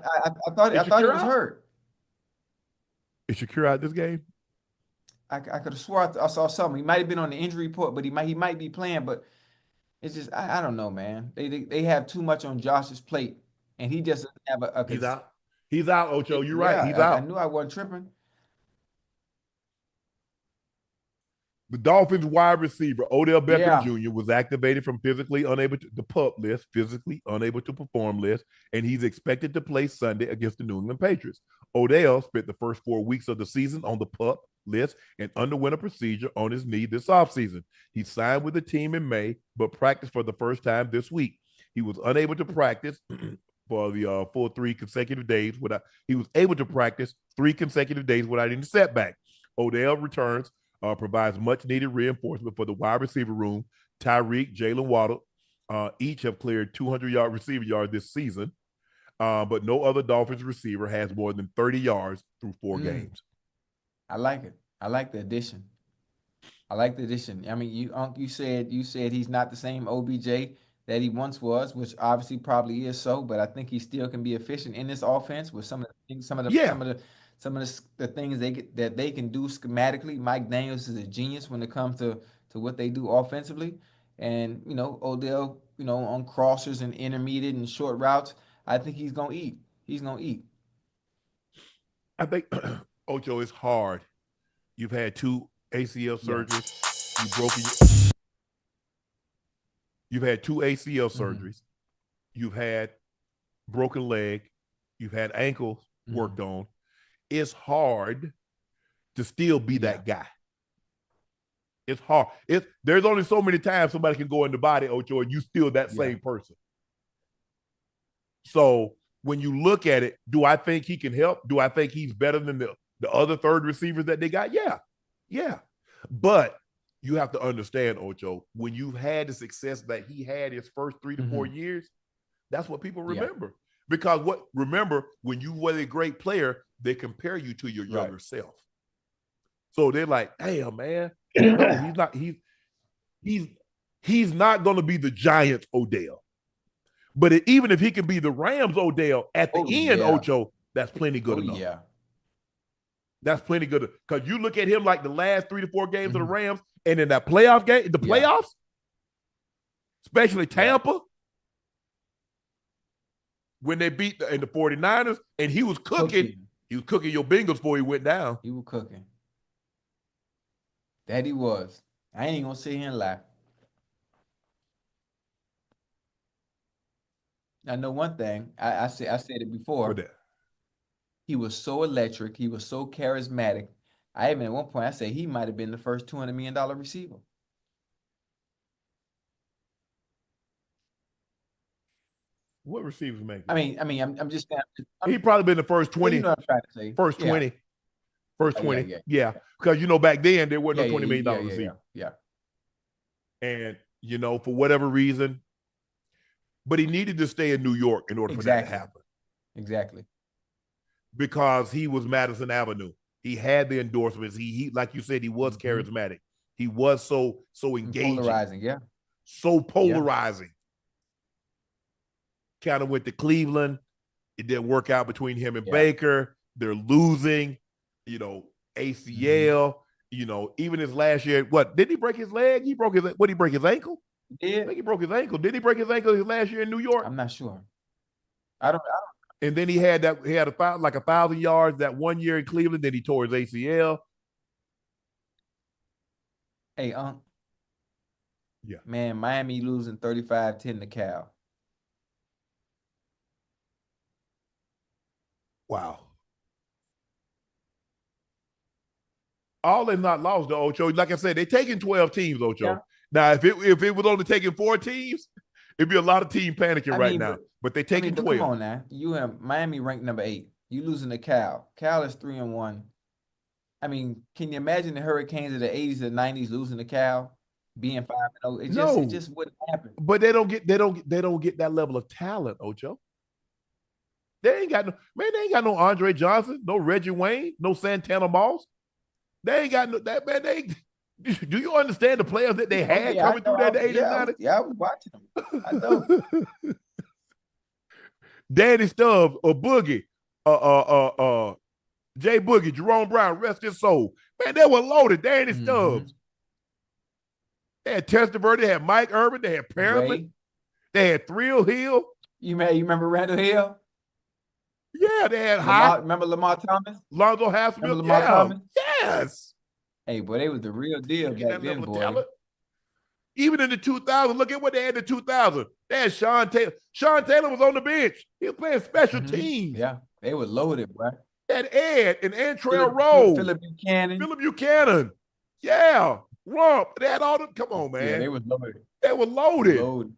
thought he was hurt. Is Shakir out this game? I could have swore I saw something. He might have been on the injury report, but he might be playing. But it's just I don't know, man. They have too much on Josh's plate, and he just doesn't have a. He's out. He's out, Ocho. You're right. He's out. I knew I wasn't tripping. The Dolphins wide receiver, Odell Beckham Yeah. Jr., was activated from physically unable to the PUP list, physically unable to perform list, and he's expected to play Sunday against the New England Patriots. Odell spent the first 4 weeks of the season on the PUP list and underwent a procedure on his knee this offseason. He signed with the team in May, but practiced for the first time this week. He was unable to practice for the full 3 consecutive days he was able to practice 3 consecutive days without any setback. Odell returns, provides much needed reinforcement for the wide receiver room. Tyreek, Jalen Waddle, each have cleared 200-yard receiver yard this season, but no other Dolphins receiver has more than 30 yards through 4 games. I like it. I like the addition. I mean, you said he's not the same OBJ that he once was, which obviously probably is so, but I think he still can be efficient in this offense with some of the things, some of the things that they can do schematically. Mike Daniels is a genius when it comes to what they do offensively. And, Odell, on crossers and intermediate and short routes, I think he's going to eat. He's going to eat. I think, Ocho, it's hard. You've had 2 ACL surgeries. You've had 2 ACL surgeries. You've had broken leg. You've had ankles worked on. It's hard to still be that guy. It's hard. There's only so many times somebody can go in the body, Ocho, and you still that same person. So when you look at it, do I think he can help? Do I think he's better than the other third receivers that they got? Yeah. But you have to understand, Ocho, when you've had the success that he had his first 3 to 4 years, that's what people remember. Because remember, when you were a great player, they compare you to your younger self. So they're like, damn, man, no, he's not. He's not going to be the Giants Odell. But even if he can be the Rams Odell at the end, Ocho, that's plenty good enough. Yeah. That's plenty good. Because you look at him like the last 3 to 4 games of the Rams, and in that playoff game, the playoffs, especially Tampa, when they beat the 49ers, and he was cooking. He was cooking your Bengals before he went down. He was cooking. That he was. I ain't even going to sit here and lie. I know one thing. I said it before. What that? He was so electric. He was so charismatic. I even at one point I said he might have been the first $200 million receiver. What receivers make? I mean, I'm just saying. He probably been the first 20. You know what I'm trying to say. First 20. First 20. Yeah. Because, back then there wasn't no $20 million receiver. Yeah. And, for whatever reason, but he needed to stay in New York in order for that to happen. Exactly. Because he was Madison Avenue. He had the endorsements. He like you said, he was charismatic. He was so engaging. Polarizing, yeah. So polarizing. Kind of went to Cleveland. It didn't work out between him and Baker. They're losing, ACL, even his last year. What, did he break his leg? He break his ankle? Yeah. I think he broke his ankle. Did he break his ankle his last year in New York? I'm not sure. I don't. And then he had 1,000 yards that 1 year in Cleveland. Then he tore his ACL. Hey, yeah, man, Miami losing 35-10 to Cal. Wow. All is not lost, though, Ocho. Like I said, they're taking 12 teams, Ocho. Yeah. Now, if it was only taking 4 teams, it'd be a lot of team panicking right now. But they're taking 12. Come on now. You have Miami ranked number 8. You losing to Cal. Cal is 3-1. I mean, can you imagine the Hurricanes of the 80s and 90s losing to Cal, being 5-0? It just wouldn't happen. But they don't get that level of talent, Ocho. They ain't got no Andre Johnson, no Reggie Wayne, no Santana Moss. They ain't got no that man. Do you understand the players that they had coming through that in the 80s and 90s? Yeah, I was watching them. I know. Danny Stubbs, or Boogie, Jay Boogie, Jerome Brown, rest his soul. Man, they were loaded. Danny Stubbs. They had Testaverde, they had Mike Urban, they had Perriman, they had Thrill Hill. You remember Randall Hill? Yeah, they had Remember Lamar Thomas? Lonzo Haslett. Remember Lamar Thomas? Yes. Hey, boy, they was the real deal back then, boy. Talent. Even in the 2000s, look at what they had in the 2000s. They had Sean Taylor. Sean Taylor was on the bench. He was playing special teams. Yeah, they were loaded, bro. They had Ed and Antrell Rose. Philip Buchanan. Yeah. Rump. They had all them. Come on, man. Yeah, they were loaded. They were loaded.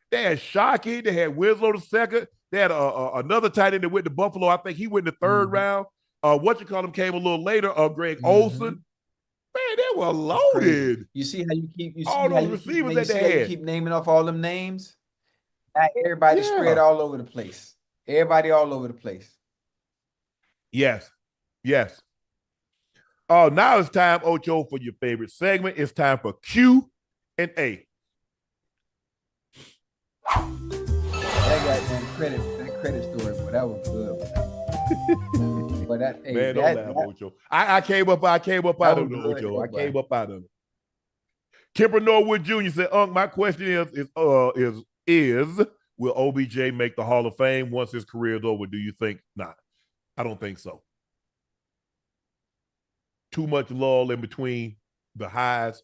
They had Shockey. They had Winslow the second. They had another tight end that went to Buffalo. I think he went in the third round. Came a little later. Greg Olson. Man, they were loaded. You see how you keep all those receivers that they had. You keep naming off all them names. Now everybody spread all over the place. Everybody all over the place. Yes. Oh, now it's time, Ocho, for your favorite segment. It's time for Q and A. That got credit story, but that was good. But that, hey, man, don't laugh, Ocho. I came up out of it, Ocho. I came up out of it. Kemper Norwood Jr. said, Unc, my question is will OBJ make the Hall of Fame once his career is over? Do you think not? I don't think so. Too much lull in between the highs.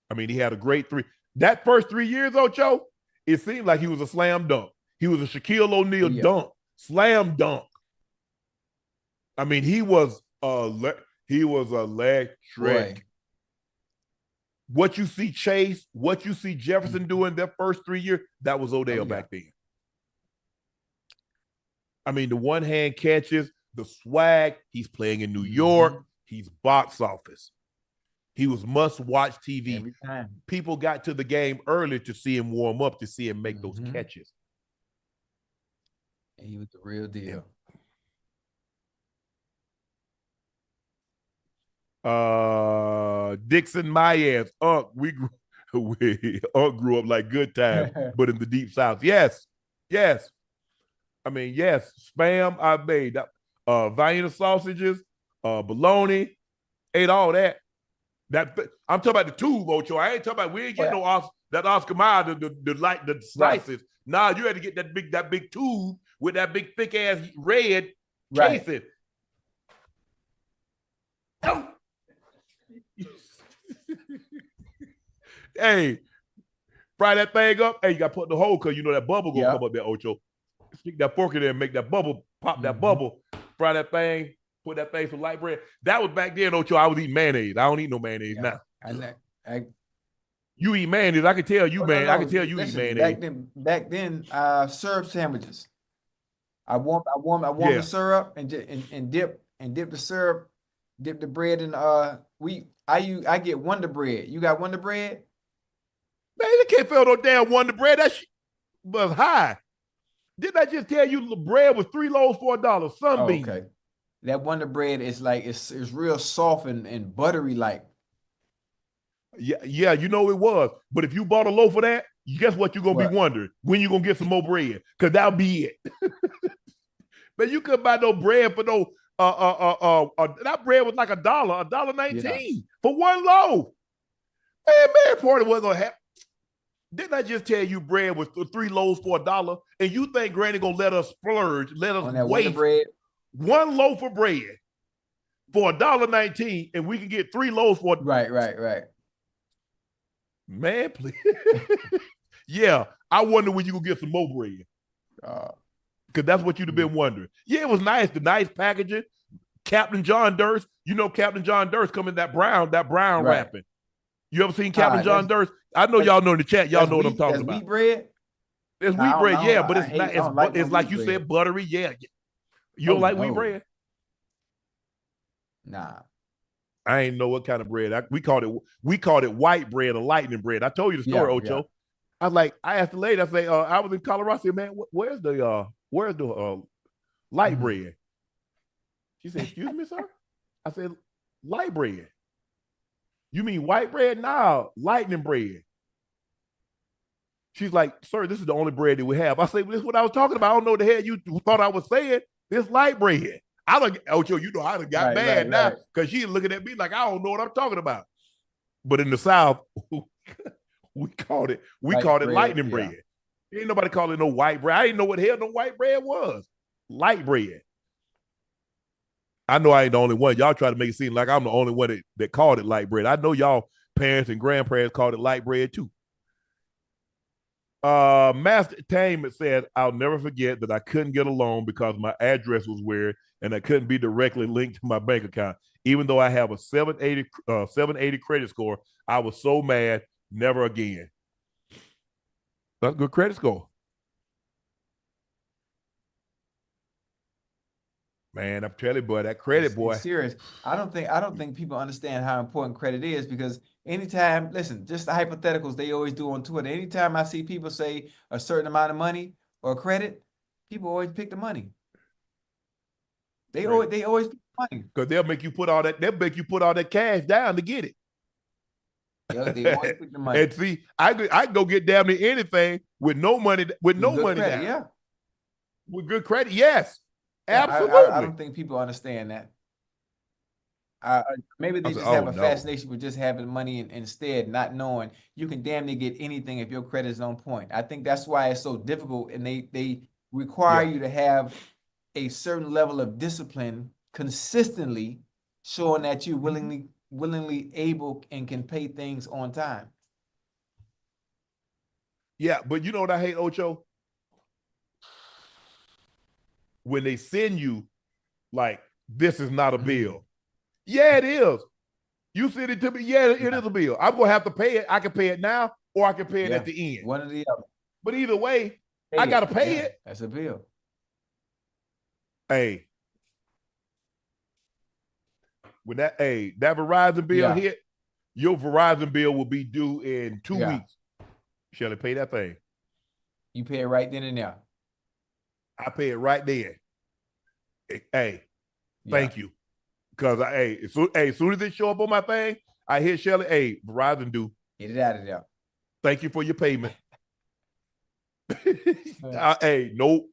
I mean, he had a great that first 3 years, Ocho, it seemed like he was a slam dunk. He was a Shaquille O'Neal dunk, slam dunk. I mean, he was electric. Boy. What you see Chase, what you see Jefferson doing their first 3 years, that was Odell back then. I mean, the one-hand catches, the swag, he's playing in New York, he's box office. He was must-watch TV. Every time. People got to the game early to see him warm up, to see him make those catches. And he was the real deal. Dixon Mayez, Unc grew up like good time, but in the deep south. Yes. I mean, yes, spam I made. Vienna sausages, bologna, ate all that. I'm talking about the tube, Ocho. I ain't talking about, we ain't getting that Oscar Mayer, the slices. Right. Nah, you had to get that big tube with that big thick ass red casing. Hey, fry that thing up. Hey, you got to put the hole because you know that bubble gonna come up there, Ocho. Stick that fork in there and make that bubble, pop that bubble. Fry that thing, put that thing some light bread. That was back then, Ocho. I was eating mayonnaise. I don't eat no mayonnaise now. You eat mayonnaise. I can tell you, man. I can tell you eat mayonnaise. Back then, syrup sandwiches. I warm the syrup and dip the syrup, dip the bread in I get Wonder Bread. You got Wonder Bread? Man, you can't feel no damn Wonder Bread. That shit was high. Didn't I just tell you the bread was 3 loaves for $1? Sunbeam. Okay. That Wonder Bread is like it's real soft and buttery like. Yeah, you know it was. But if you bought a loaf of that, guess what you're gonna be wondering? When you gonna get some more bread? Because that'll be it. Man, you couldn't buy no bread for no that bread was like $1.19 for one loaf. Man, party wasn't gonna happen. Didn't I just tell you bread was 3 loaves for $1? And you think Granny gonna let us splurge, let us waste one loaf of bread for $1.19, and we can get 3 loaves for right. Man, please. Yeah, I wonder when you gonna get some more bread. Because that's what you'd have been wondering. Yeah, it was nice, the nice packaging. Captain John Durst, you know Captain John Durst coming that brown wrapping. You ever seen Captain John Durst? I know y'all know in the chat. Y'all know what I'm talking about. Wheat bread? There's wheat bread, but it's not. It's like you said, buttery. Yeah. You don't like wheat bread? Nah. I ain't know what kind of bread. We called it white bread or lightning bread. I told you the story, Ocho. Yeah. I asked the lady. I say, I was in Colorado. I said, man, where's the light bread? She said, excuse me, sir. I said, light bread. You mean white bread? Nah, lightning bread. She's like, sir, this is the only bread that we have. I say, well, this is what I was talking about. I don't know what the hell you thought I was saying. This light bread. Ocho, you know, I done got mad now because she's looking at me like I don't know what I'm talking about. But in the South, we called it lightning bread. Ain't nobody calling it no white bread. I didn't know what the hell no white bread was. Light bread. I know I ain't the only one. Y'all try to make it seem like I'm the only one that called it light bread. I know y'all parents and grandparents called it light bread too. Master Tainment said, I'll never forget that I couldn't get a loan because my address was weird and I couldn't be directly linked to my bank account. Even though I have a 780 credit score, I was so mad. Never again. That's a good credit score. Man, I'm telling you, boy, that credit, boy. It's serious. I don't think people understand how important credit is, because anytime, listen, just the hypotheticals they always do on Twitter. Anytime I see people say a certain amount of money or credit, people always pick the money. They always pick the money. Because they'll make you put all that cash down to get it. They always pick the money. And see, I can go get damn near anything with no money, with no money credit, down. yeah. With good credit, yes. Absolutely. I don't think people understand that. Maybe they just have a fascination with just having money and instead not knowing you can damn near get anything if your credit is on point. I think that's why it's so difficult, and they require you to have a certain level of discipline consistently, showing that you willingly able and can pay things on time. Yeah, but you know what I hate, Ocho? When they send you, like, this is not a bill. Yeah, it is. You send it to me. Yeah, it is a bill. I'm going to have to pay it. I can pay it now, or I can pay it at the end. One or the other. But either way, I got to pay it. That's a bill. Hey, when that Verizon bill hit, your Verizon bill will be due in 2 weeks. Shall I pay that thing? You pay it right then and there. I pay it right then. Hey, thank you. Because as soon as it show up on my thing, I hit Shelly, hey, Verizon due. Get it out of there. Thank you for your payment. Hey, nope.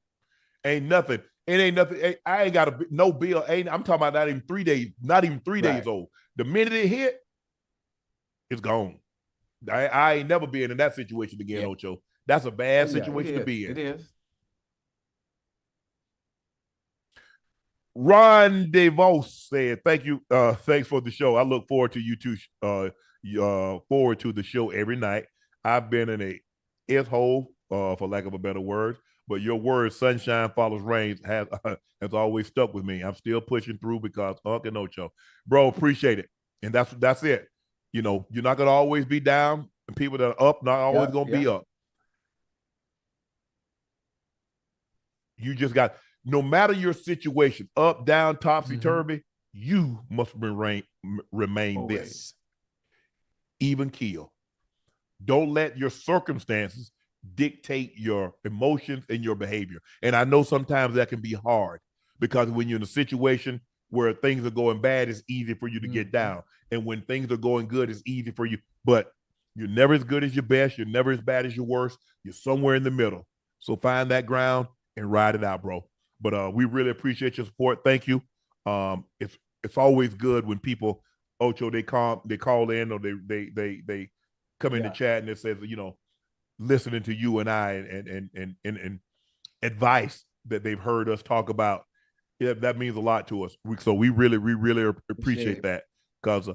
Ain't nothing. It ain't nothing. I ain't got no bill. I'm talking about not even 3 days, not even 3 days old. The minute it hit, it's gone. I ain't never been in that situation again, Ocho. That's a bad situation to be in. It is. Ron DeVos said, thank you. Thanks for the show. I look forward to you two, forward to the show every night. I've been in a S-hole, for lack of a better word, but your word, sunshine follows rain, has always stuck with me. I'm still pushing through because Unc and Ocho. Bro, appreciate it. And that's it. You know, you're not going to always be down, and people that are up, not always going to be up. You just got, no matter your situation, up, down, topsy-turvy, you must remain this. Even keel. Don't let your circumstances dictate your emotions and your behavior. And I know sometimes that can be hard, because when you're in a situation where things are going bad, it's easy for you to get down. And when things are going good, it's easy for you. But you're never as good as your best. You're never as bad as your worst. You're somewhere in the middle. So find that ground and ride it out, bro. But we really appreciate your support. Thank you. It's always good when people, Ocho, they call in, or they come in the chat and it says, you know, listening to you and I and advice that they've heard us talk about. Yeah, that means a lot to us. So we really appreciate that, because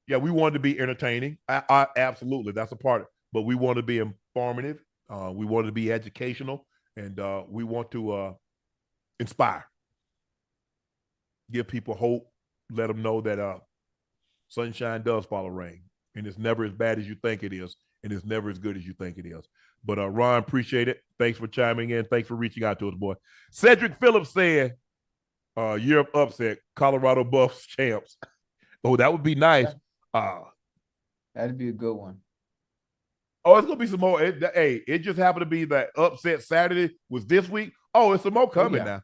we want to be entertaining. I absolutely, that's a part of it. But we want to be informative. We want to be educational, and we want to inspire, give people hope, let them know that sunshine does follow rain, and it's never as bad as you think it is, and it's never as good as you think it is. But Ron, appreciate it. Thanks for chiming in. Thanks for reaching out to us, boy. Cedric Phillips said, year of upset, Colorado Buffs champs. Oh, that would be nice. That'd be a good one. Oh, it's gonna be some more. It just happened to be that upset Saturday was this week. Oh, it's some more coming now.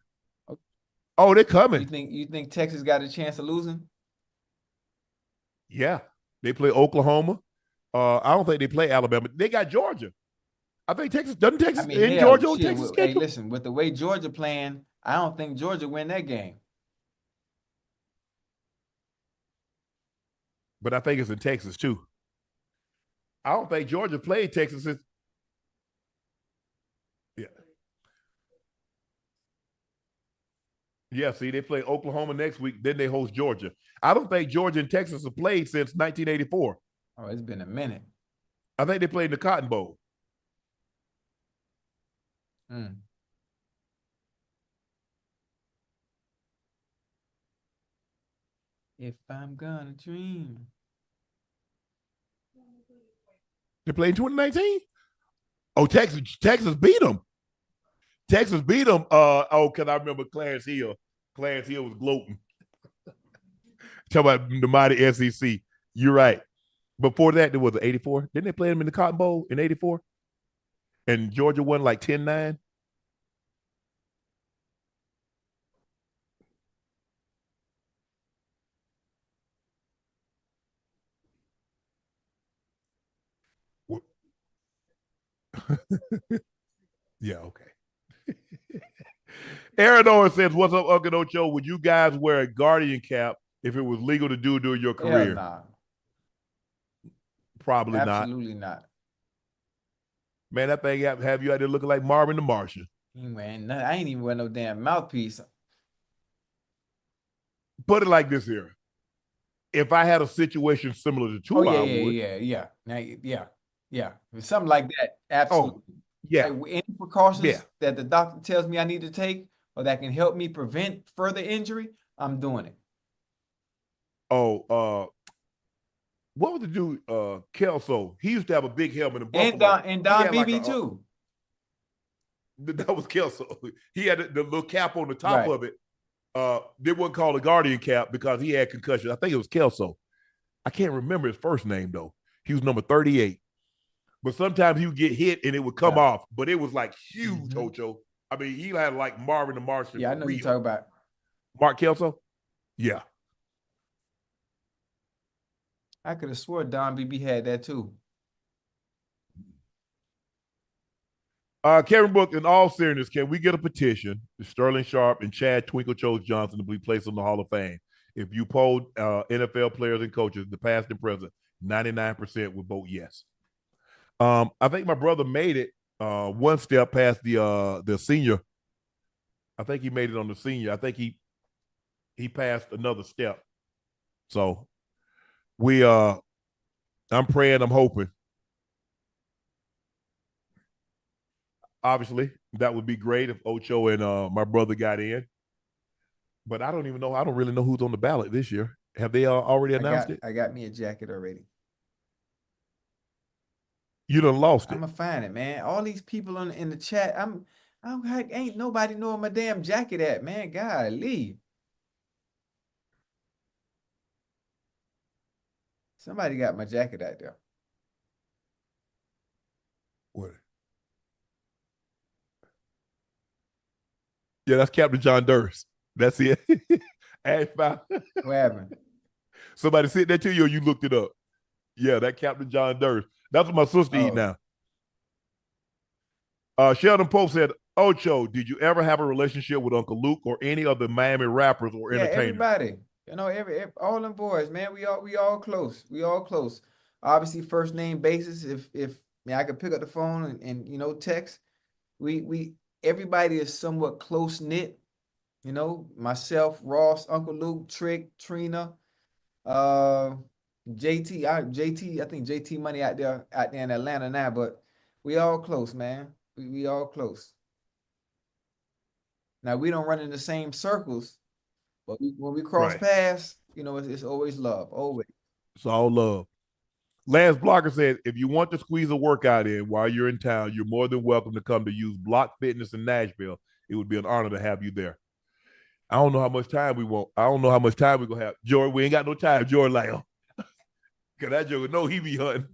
Oh, they're coming. You think Texas got a chance of losing? Yeah, they play Oklahoma. I don't think they play Alabama. They got Georgia. I think Texas doesn't. Georgia on Texas schedule. Hey, listen, with the way Georgia playing, I don't think Georgia win that game. But I think it's in Texas too. I don't think Georgia played Texas since. Yeah. Yeah, see, they play Oklahoma next week. Then they host Georgia. I don't think Georgia and Texas have played since 1984. Oh, it's been a minute. I think they played in the Cotton Bowl. Mm. If I'm gonna dream. They played in 2019? Oh, Texas beat them. Texas beat them. Because I remember Clarence Hill. Clarence Hill was gloating. Talk about the mighty SEC. You're right. Before that, there was an 84. Didn't they play them in the Cotton Bowl in 84? And Georgia won like 10-9? Yeah, okay. Aaron Owen says, "What's up, Unc Ocho? Would you guys wear a guardian cap if it was legal to do during your Hell career?" nah. Probably not. Absolutely not. Man, that thing have you out there looking like Marvin the Martian. Man, I ain't even wear no damn mouthpiece. Put it like this here. If I had a situation similar to Oh, Tua, I would. yeah. Now, yeah. Something like that, absolutely. Oh, yeah. Like, any precautions that the doctor tells me I need to take or that can help me prevent further injury, I'm doing it. Oh, what was the dude? Kelso. He used to have a big helmet in Buffalo. And Don BB too. That was Kelso. He had the little cap on the top of it. They wouldn't call a guardian cap because he had concussion. I think it was Kelso. I can't remember his first name though. He was number 38. But sometimes he would get hit and it would come off. But it was like huge, Ocho. I mean, he had like Marvin the Martian. Yeah, I know you talk about. Mark Kelso? Yeah. I could have swore Don BB had that too. Kevin Book, in all seriousness, can we get a petition to Sterling Sharpe and Chad Twinkle Chose Johnson to be placed in the Hall of Fame? If you polled NFL players and coaches, the past and present, 99% would vote yes. I think my brother made it one step past the senior. I think he made it on the senior. I think he passed another step. So I'm praying, I'm hoping. Obviously, that would be great if Ocho and my brother got in. But I don't even know. I don't really know who's on the ballot this year. Have they already announced it? I got me a jacket already. You done lost it. I'm gonna find it, man. All these people in the chat. Ain't nobody knowing my damn jacket at, man. Golly. Somebody got my jacket out there. What? Yeah, that's Captain John Durst. That's it. What happened? Somebody sent that to you or you looked it up? Yeah, that Captain John Durst. That's what my sister eat now. Sheldon Pope said, Ocho, did you ever have a relationship with Uncle Luke or any of the Miami rappers or entertainers? Everybody. You know, all them boys, man. We all close. We all close. Obviously, first name basis. If I could pick up the phone and you know, text. We everybody is somewhat close knit. You know, myself, Ross, Uncle Luke, Trick, Trina, JT. I think JT Money out there in Atlanta now, but we all close, man. We all close. Now we don't run in the same circles, but when we cross paths, you know, it's always love, always. It's all love. Lance Blocker said, if you want to squeeze a workout in while you're in town, you're more than welcome to come to use Block Fitness in Nashville. It would be an honor to have you there. I don't know how much time we want. I don't know how much time we're going to have. Jordan, we ain't got no time. Jordan like, oh. Because that Jordan know he be hunting.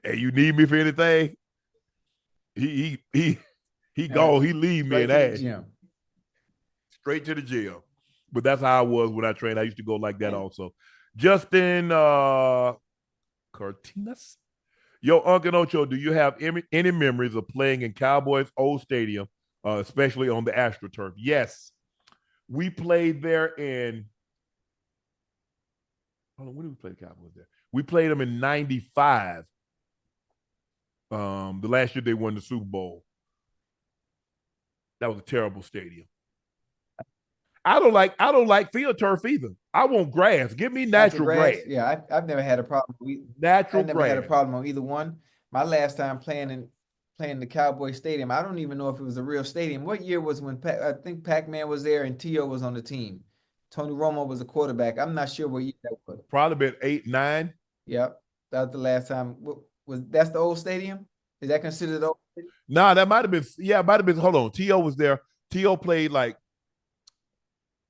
Hey, you need me for anything? He gone. He leave me and ass. Straight to the gym. But that's how I was when I trained. I used to go like that also. Justin Cartinas. Yo, Unc Ocho, do you have any memories of playing in Cowboys' old stadium, especially on the AstroTurf? Yes. We played there in, when did we play the Cowboys there? We played them in 95. The last year they won the Super Bowl. That was a terrible stadium. I don't like field turf either. I want grass. Give me natural grass. Yeah, I've never had a problem. Natural I never grass. had a problem on either one. My last time playing the Cowboy Stadium, I don't even know if it was a real stadium. What year was when I think Pac-Man was there and T.O. was on the team. Tony Romo was the quarterback. I'm not sure what year that was. Probably been 8, 9. Yep, that was the last time. That's the old stadium? Is that considered the old stadium? Nah, that might have been. Yeah, it might have been. Hold on, T.O. was there. T.O. played like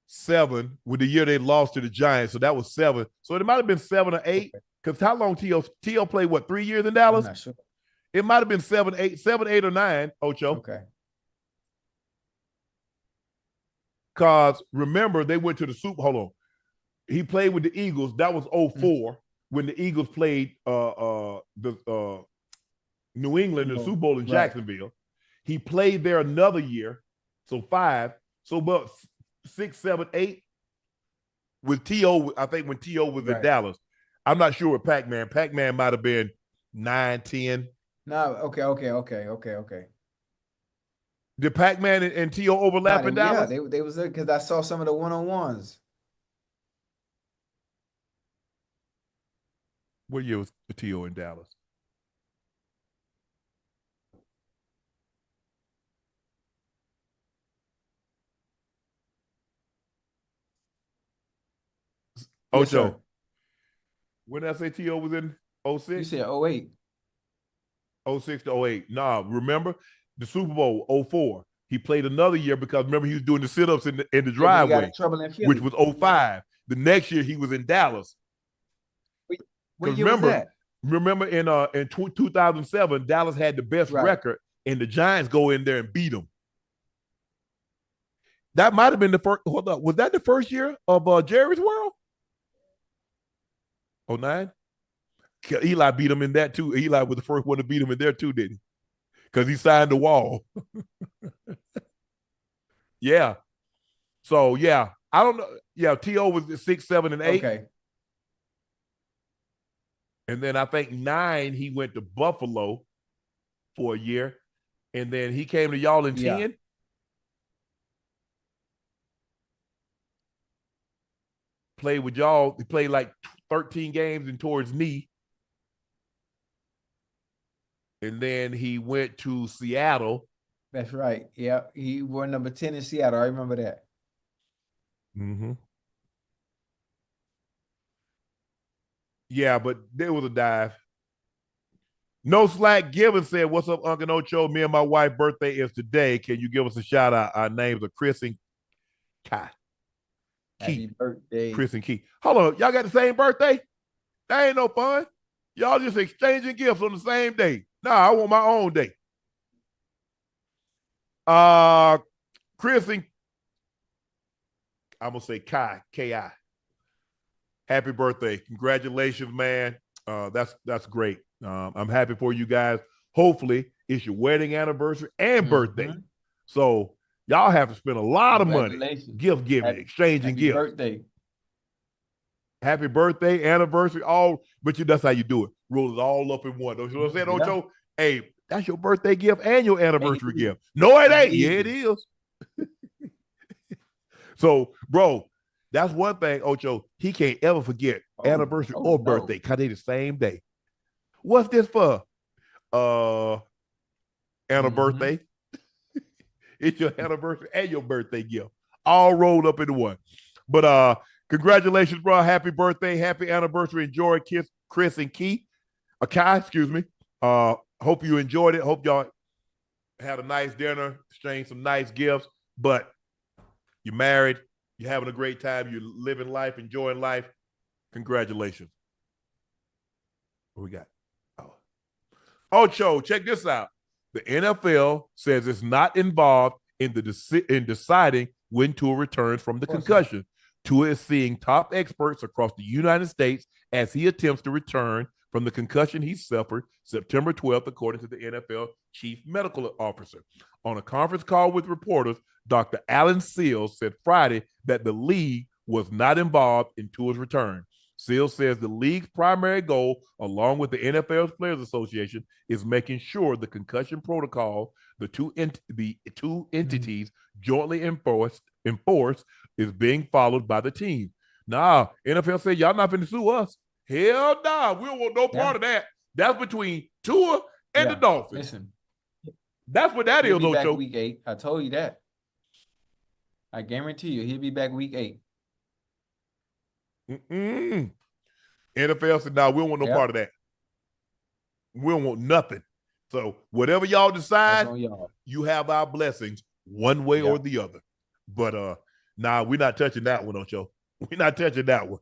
7 with the year they lost to the Giants, so that was 7. So it might have been 7 or 8. Because how long T.O. played? What, 3 years in Dallas? I'm not sure. It might have been 7, 8 or 9. Ocho. Okay. Because remember, they went to the Super. Hold on. He played with the Eagles. That was 04 when the Eagles played the New England in the Super Bowl in Jacksonville. He played there another year, so 5. So about 6, 7, 8 with T.O. I think when T.O. was in Dallas. I'm not sure with Pac-Man. Pac-Man might have been 9, 10. No, okay. Did Pac-Man and T.O. overlap in Dallas? Yeah, they was there because I saw some of the one-on-ones. What year was T.O. in Dallas? Ocho. Yes, when did I say T.O. was in 06? You said 08. 06 to 08. Nah, remember the Super Bowl 04. He played another year because remember he was doing the sit-ups in the driveway, he got in trouble in Philly, which was 05. The next year he was in Dallas. What year was that? Remember in 2007, Dallas had the best record, and the Giants go in there and beat them. That might have been the first. Hold up, was that the first year of Jerry's World? 09? Eli beat him in that too. Eli was the first one to beat him in there too, didn't he? Because he signed the wall. Yeah. So yeah, I don't know. Yeah, T.O. was 6, 7, and 8. Okay. And then I think 9, he went to Buffalo for a year. And then he came to y'all in 10. Played with y'all. He played like 13 games and tore his knee. And then he went to Seattle. That's right. Yeah. He wore number 10 in Seattle. I remember that. Mm-hmm. Yeah, but there was a dive. No Slack Given said, "What's up, Unc Ocho? Me and my wife's birthday is today. Can you give us a shout out? Our names are Chris and Kai. Happy birthday. Chris and Key. Hold on. Y'all got the same birthday? That ain't no fun. Y'all just exchanging gifts on the same day. Nah, I want my own day. Chris and I'm gonna say Kai, K-I. Happy birthday. Congratulations, man. That's great. I'm happy for you guys. Hopefully, it's your wedding anniversary and birthday. So y'all have to spend a lot of money gift giving, exchanging gifts. Birthday. Happy birthday, anniversary, all, but that's how you do it. Roll it all up in one. Don't you know what I'm saying, Ocho? Hey, that's your birthday gift and your anniversary gift. No, it ain't. Yeah, it is. So, bro, that's one thing, Ocho. He can't ever forget anniversary or birthday because they the same day. What's this for? Anniversary. It's your anniversary and your birthday gift, all rolled up into one. But congratulations, bro. Happy birthday, happy anniversary. Enjoy Chris and Key. Kai, excuse me. Hope you enjoyed it. Hope y'all had a nice dinner, exchanged some nice gifts. But you're married, you're having a great time, you're living life, enjoying life. Congratulations. What we got? Ocho, check this out. The NFL says it's not involved in deciding when Tua returns from the concussion. Tua is seeing top experts across the United States as he attempts to return from the concussion he suffered September 12th, according to the NFL chief medical officer. On a conference call with reporters, Dr. Alan Seals said Friday that the league was not involved in Tua's return. Seals says the league's primary goal, along with the NFL's Players Association, is making sure the concussion protocol the two entities jointly enforce is being followed by the team. Nah, NFL said, y'all not finna sue us. Hell nah, we don't want no part of that. That's between Tua and the Dolphins. Listen, that's what that he'll is, be Ocho. back week 8. I told you that. I guarantee you, he'll be back week 8. NFL said, nah, we don't want no part of that. We don't want nothing. So whatever y'all decide, you have our blessings one way or the other. But nah, we're not touching that one, Ocho. We're not touching that one.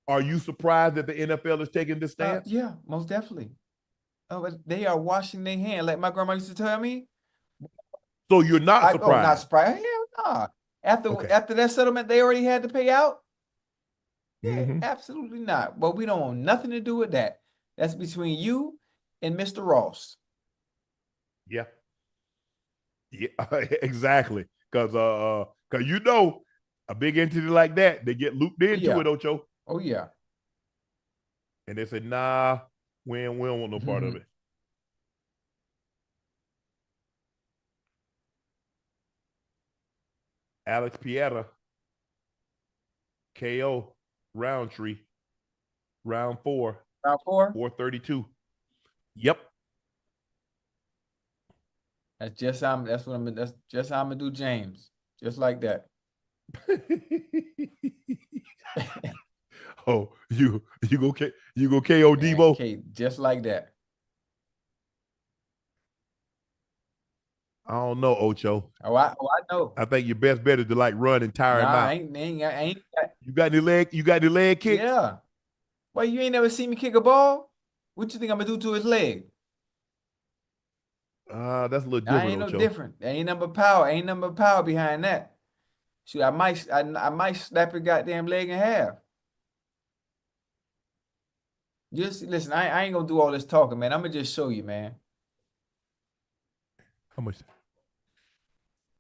Are you surprised that the NFL is taking this stance? Yeah, most definitely. Oh, but they are washing their hands, like my grandma used to tell me. So you're not surprised? Oh, not surprised. Hell nah. After that settlement, they already had to pay out. Yeah, absolutely not. But we don't want nothing to do with that. That's between you and Mr. Ross. Yeah, exactly. Because you know, a big entity like that, they get looped into it, Ocho. Oh yeah. And they said, nah, we don't want no part of it. Alex Pieta, KO, Roundtree, round 4. Round 4? 432. Yep. That's just how I'm gonna do James. Just like that. Oh, you go KO Debo? Okay, just like that. I don't know, Ocho. Oh, I know. I think your best bet is to run and tire him out. I ain't You got the leg kick? Yeah. Well, you ain't never seen me kick a ball? What you think I'm gonna do to his leg? That's a little different, I ain't Ocho. no different. There ain't number power. Ain't number power behind that. Shoot, I might snap your goddamn leg in half. Just listen, I ain't gonna do all this talking, man. I'm gonna just show you, man. How much?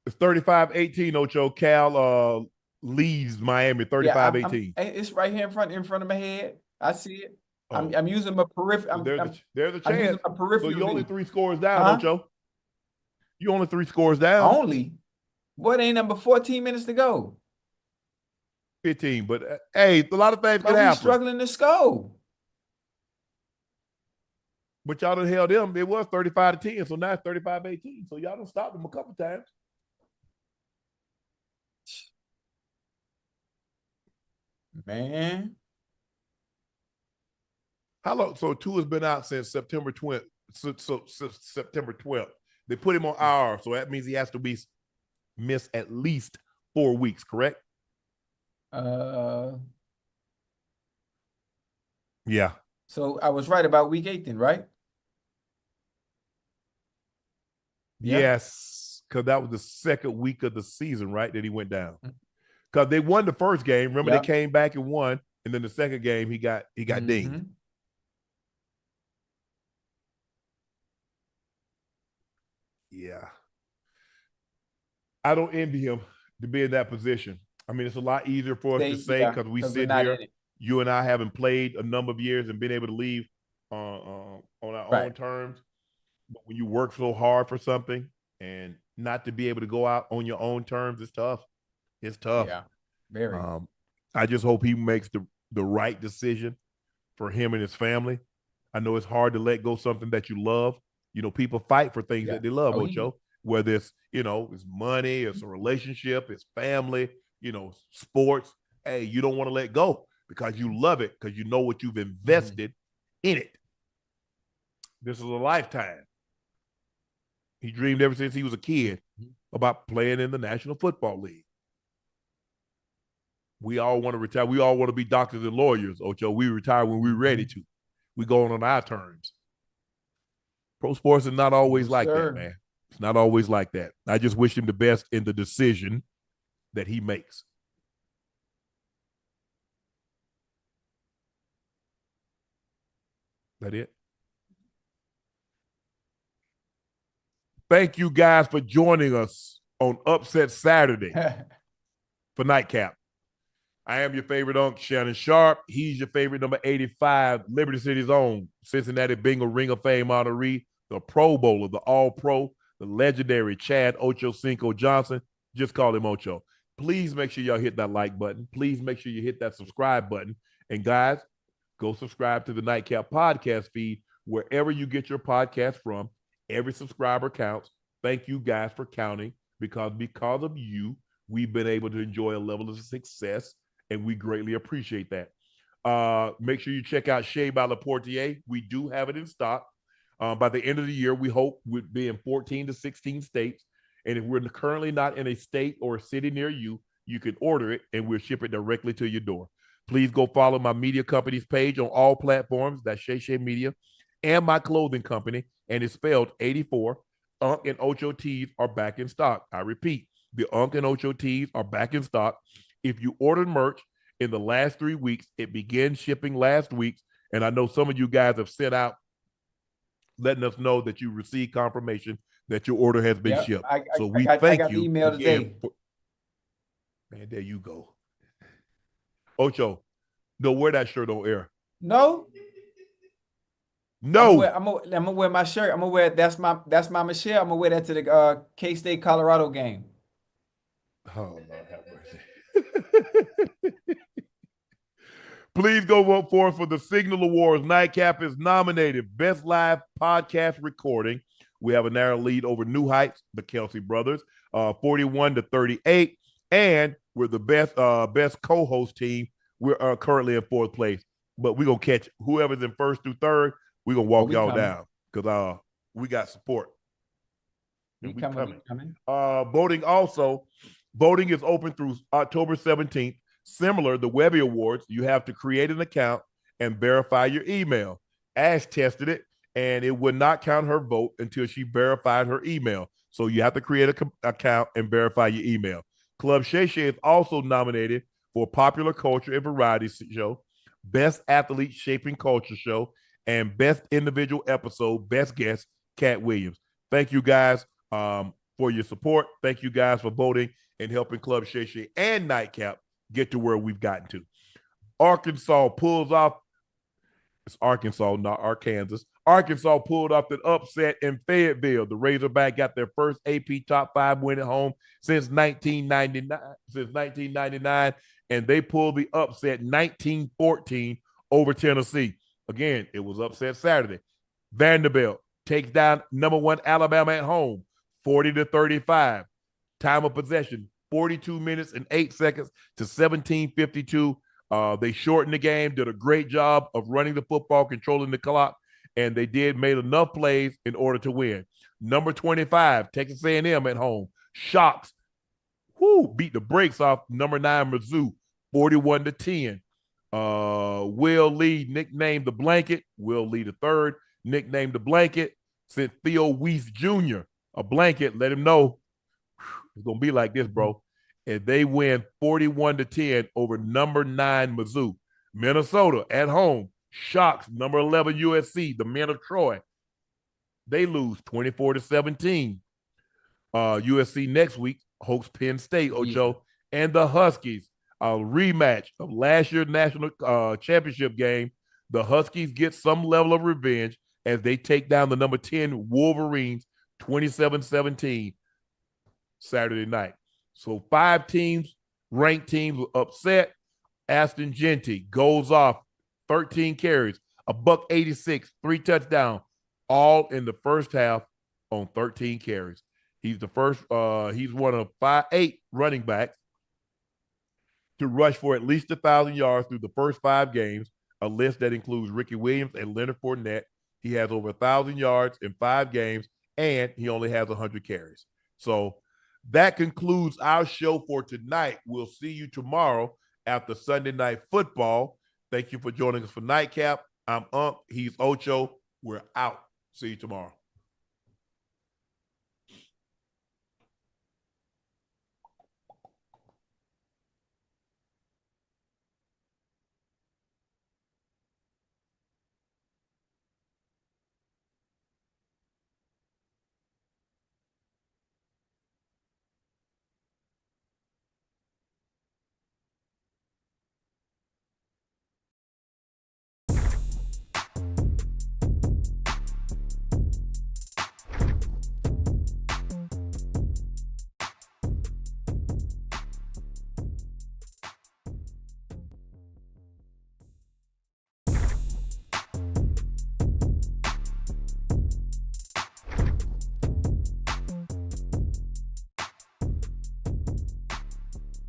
It's 35-18, Ocho. Cal leads Miami 35-18. It's right here in front of my head. I see it. I'm using my peripheral. There's a chance. I'm using my peripheral. So you only 3 scores down, Ocho. You only 3 scores down. Only? What, ain't number 14 minutes to go? 15, but hey, a lot of things can happen. We're struggling to score. But y'all done held them. It was 35-10, so now it's 35-18. So y'all done stopped them a couple times. Man. How long? So Tua's been out since September 20th. So September 12th. They put him on IR, so that means he has to miss at least 4 weeks, correct? Yeah. So I was right about week 8 then, right? Yeah. Yes, because that was the second week of the season, right, that he went down. Because they won the first game. Remember, they came back and won, and then the second game he got dinged. Yeah. I don't envy him to be in that position. I mean, it's a lot easier for us to say because we sit here, you and I haven't played a number of years and been able to leave on our own terms. But when you work so hard for something and not to be able to go out on your own terms, it's tough. It's tough. Yeah, very. I just hope he makes the right decision for him and his family. I know it's hard to let go something that you love. You know, people fight for things that they love, Ocho. Whether it's, it's money, it's a relationship, it's family, sports. Hey, you don't want to let go because you love it, because you know what you've invested in it. This is a lifetime. He dreamed ever since he was a kid about playing in the National Football League. We all want to retire. We all want to be doctors and lawyers, Ocho. We retire when we're ready to. We go on our terms. Pro sports is not always like that, man. It's not always like that. I just wish him the best in the decision that he makes. That it? Thank you guys for joining us on Upset Saturday for Nightcap. I am your favorite Unc, Shannon Sharpe. He's your favorite number 85, Liberty City's own Cincinnati Bengal Ring of Fame honoree, the Pro Bowler, the All-Pro, the legendary Chad Ochocinco Johnson. Just call him Ocho. Please make sure y'all hit that like button. Please make sure you hit that subscribe button. And guys, go subscribe to the Nightcap podcast feed wherever you get your podcast from. Every subscriber counts. Thank you guys for counting because of you, we've been able to enjoy a level of success, and we greatly appreciate that. Make sure you check out Shea by Laportier. We do have it in stock. By the end of the year, we hope we'll be in 14 to 16 states. And if we're currently not in a state or a city near you, you can order it and we'll ship it directly to your door. Please go follow my media company's page on all platforms. That's Shay Media, and my clothing company. And it's spelled 84. Unc and Ocho tees are back in stock. I repeat, the Unc and Ocho tees are back in stock. If you ordered merch in the last 3 weeks, it began shipping last week. And I know some of you guys have sent out letting us know that you received confirmation that your order has been shipped. So we thank you. Email today. Man, there you go. Ocho, don't wear that shirt on air. No. No. I'm gonna wear my shirt. I'm gonna wear that's my Michelle. I'm gonna wear that to the K-State Colorado game. Oh, Lord have mercy. Please go vote for the Signal Awards. Nightcap is nominated Best Live Podcast Recording. We have a narrow lead over New Heights, the Kelsey brothers, 41-38. And we're the best co-host team. We're currently in 4th place. But we're going to catch whoever's in 1st through 3rd. We're going to walk y'all down because we got support. We coming. Voting is open through October 17th. Similar, the Webby Awards, you have to create an account and verify your email. Ash tested it, and it would not count her vote until she verified her email. So you have to create an account and verify your email. Club Shay Shay is also nominated for Popular Culture and Variety Show, Best Athlete Shaping Culture Show, and Best Individual Episode, Best Guest, Cat Williams. Thank you guys for your support. Thank you guys for voting and helping Club Shay Shay and Nightcap get to where we've gotten to. Arkansas pulls off. It's Arkansas, not Arkansas. Arkansas pulled off an upset in Fayetteville. The Razorbacks got their first AP Top 5 win at home since 1999, and they pulled the upset 19-14 over Tennessee. Again, it was upset Saturday. Vanderbilt takes down number 1 Alabama at home, 40-35. Time of possession, 42 minutes and 8 seconds to 17:52. They shortened the game, did a great job of running the football, controlling the clock, and they made enough plays in order to win. Number 25, Texas A&M at home. Shocks, beat the brakes off number 9, Mizzou, 41-10. Will Lee, nicknamed the Blanket. Will Lee the third, nicknamed the Blanket, sent Theo Weiss Jr. a blanket, let him know it's going to be like this, bro. And they win 41-10 over number 9 Mizzou. Minnesota at home shocks number 11 USC, the men of Troy. They lose 24-17. USC next week hosts Penn State, Ocho, and the Huskies. A rematch of last year's national championship game. The Huskies get some level of revenge as they take down the number 10 Wolverines 27-17 Saturday night. So 5 teams, ranked teams, were upset. Ashton Jeanty goes off 13 carries, $186, 3 touchdowns, all in the first half on 13 carries. He's the first, he's one of 8 running backs to rush for at least 1,000 yards through the first 5 games, a list that includes Ricky Williams and Leonard Fournette. He has over 1,000 yards in 5 games, and he only has 100 carries. So that concludes our show for tonight. We'll see you tomorrow after Sunday Night Football. Thank you for joining us for Nightcap. I'm Unc. He's Ocho. We're out. See you tomorrow.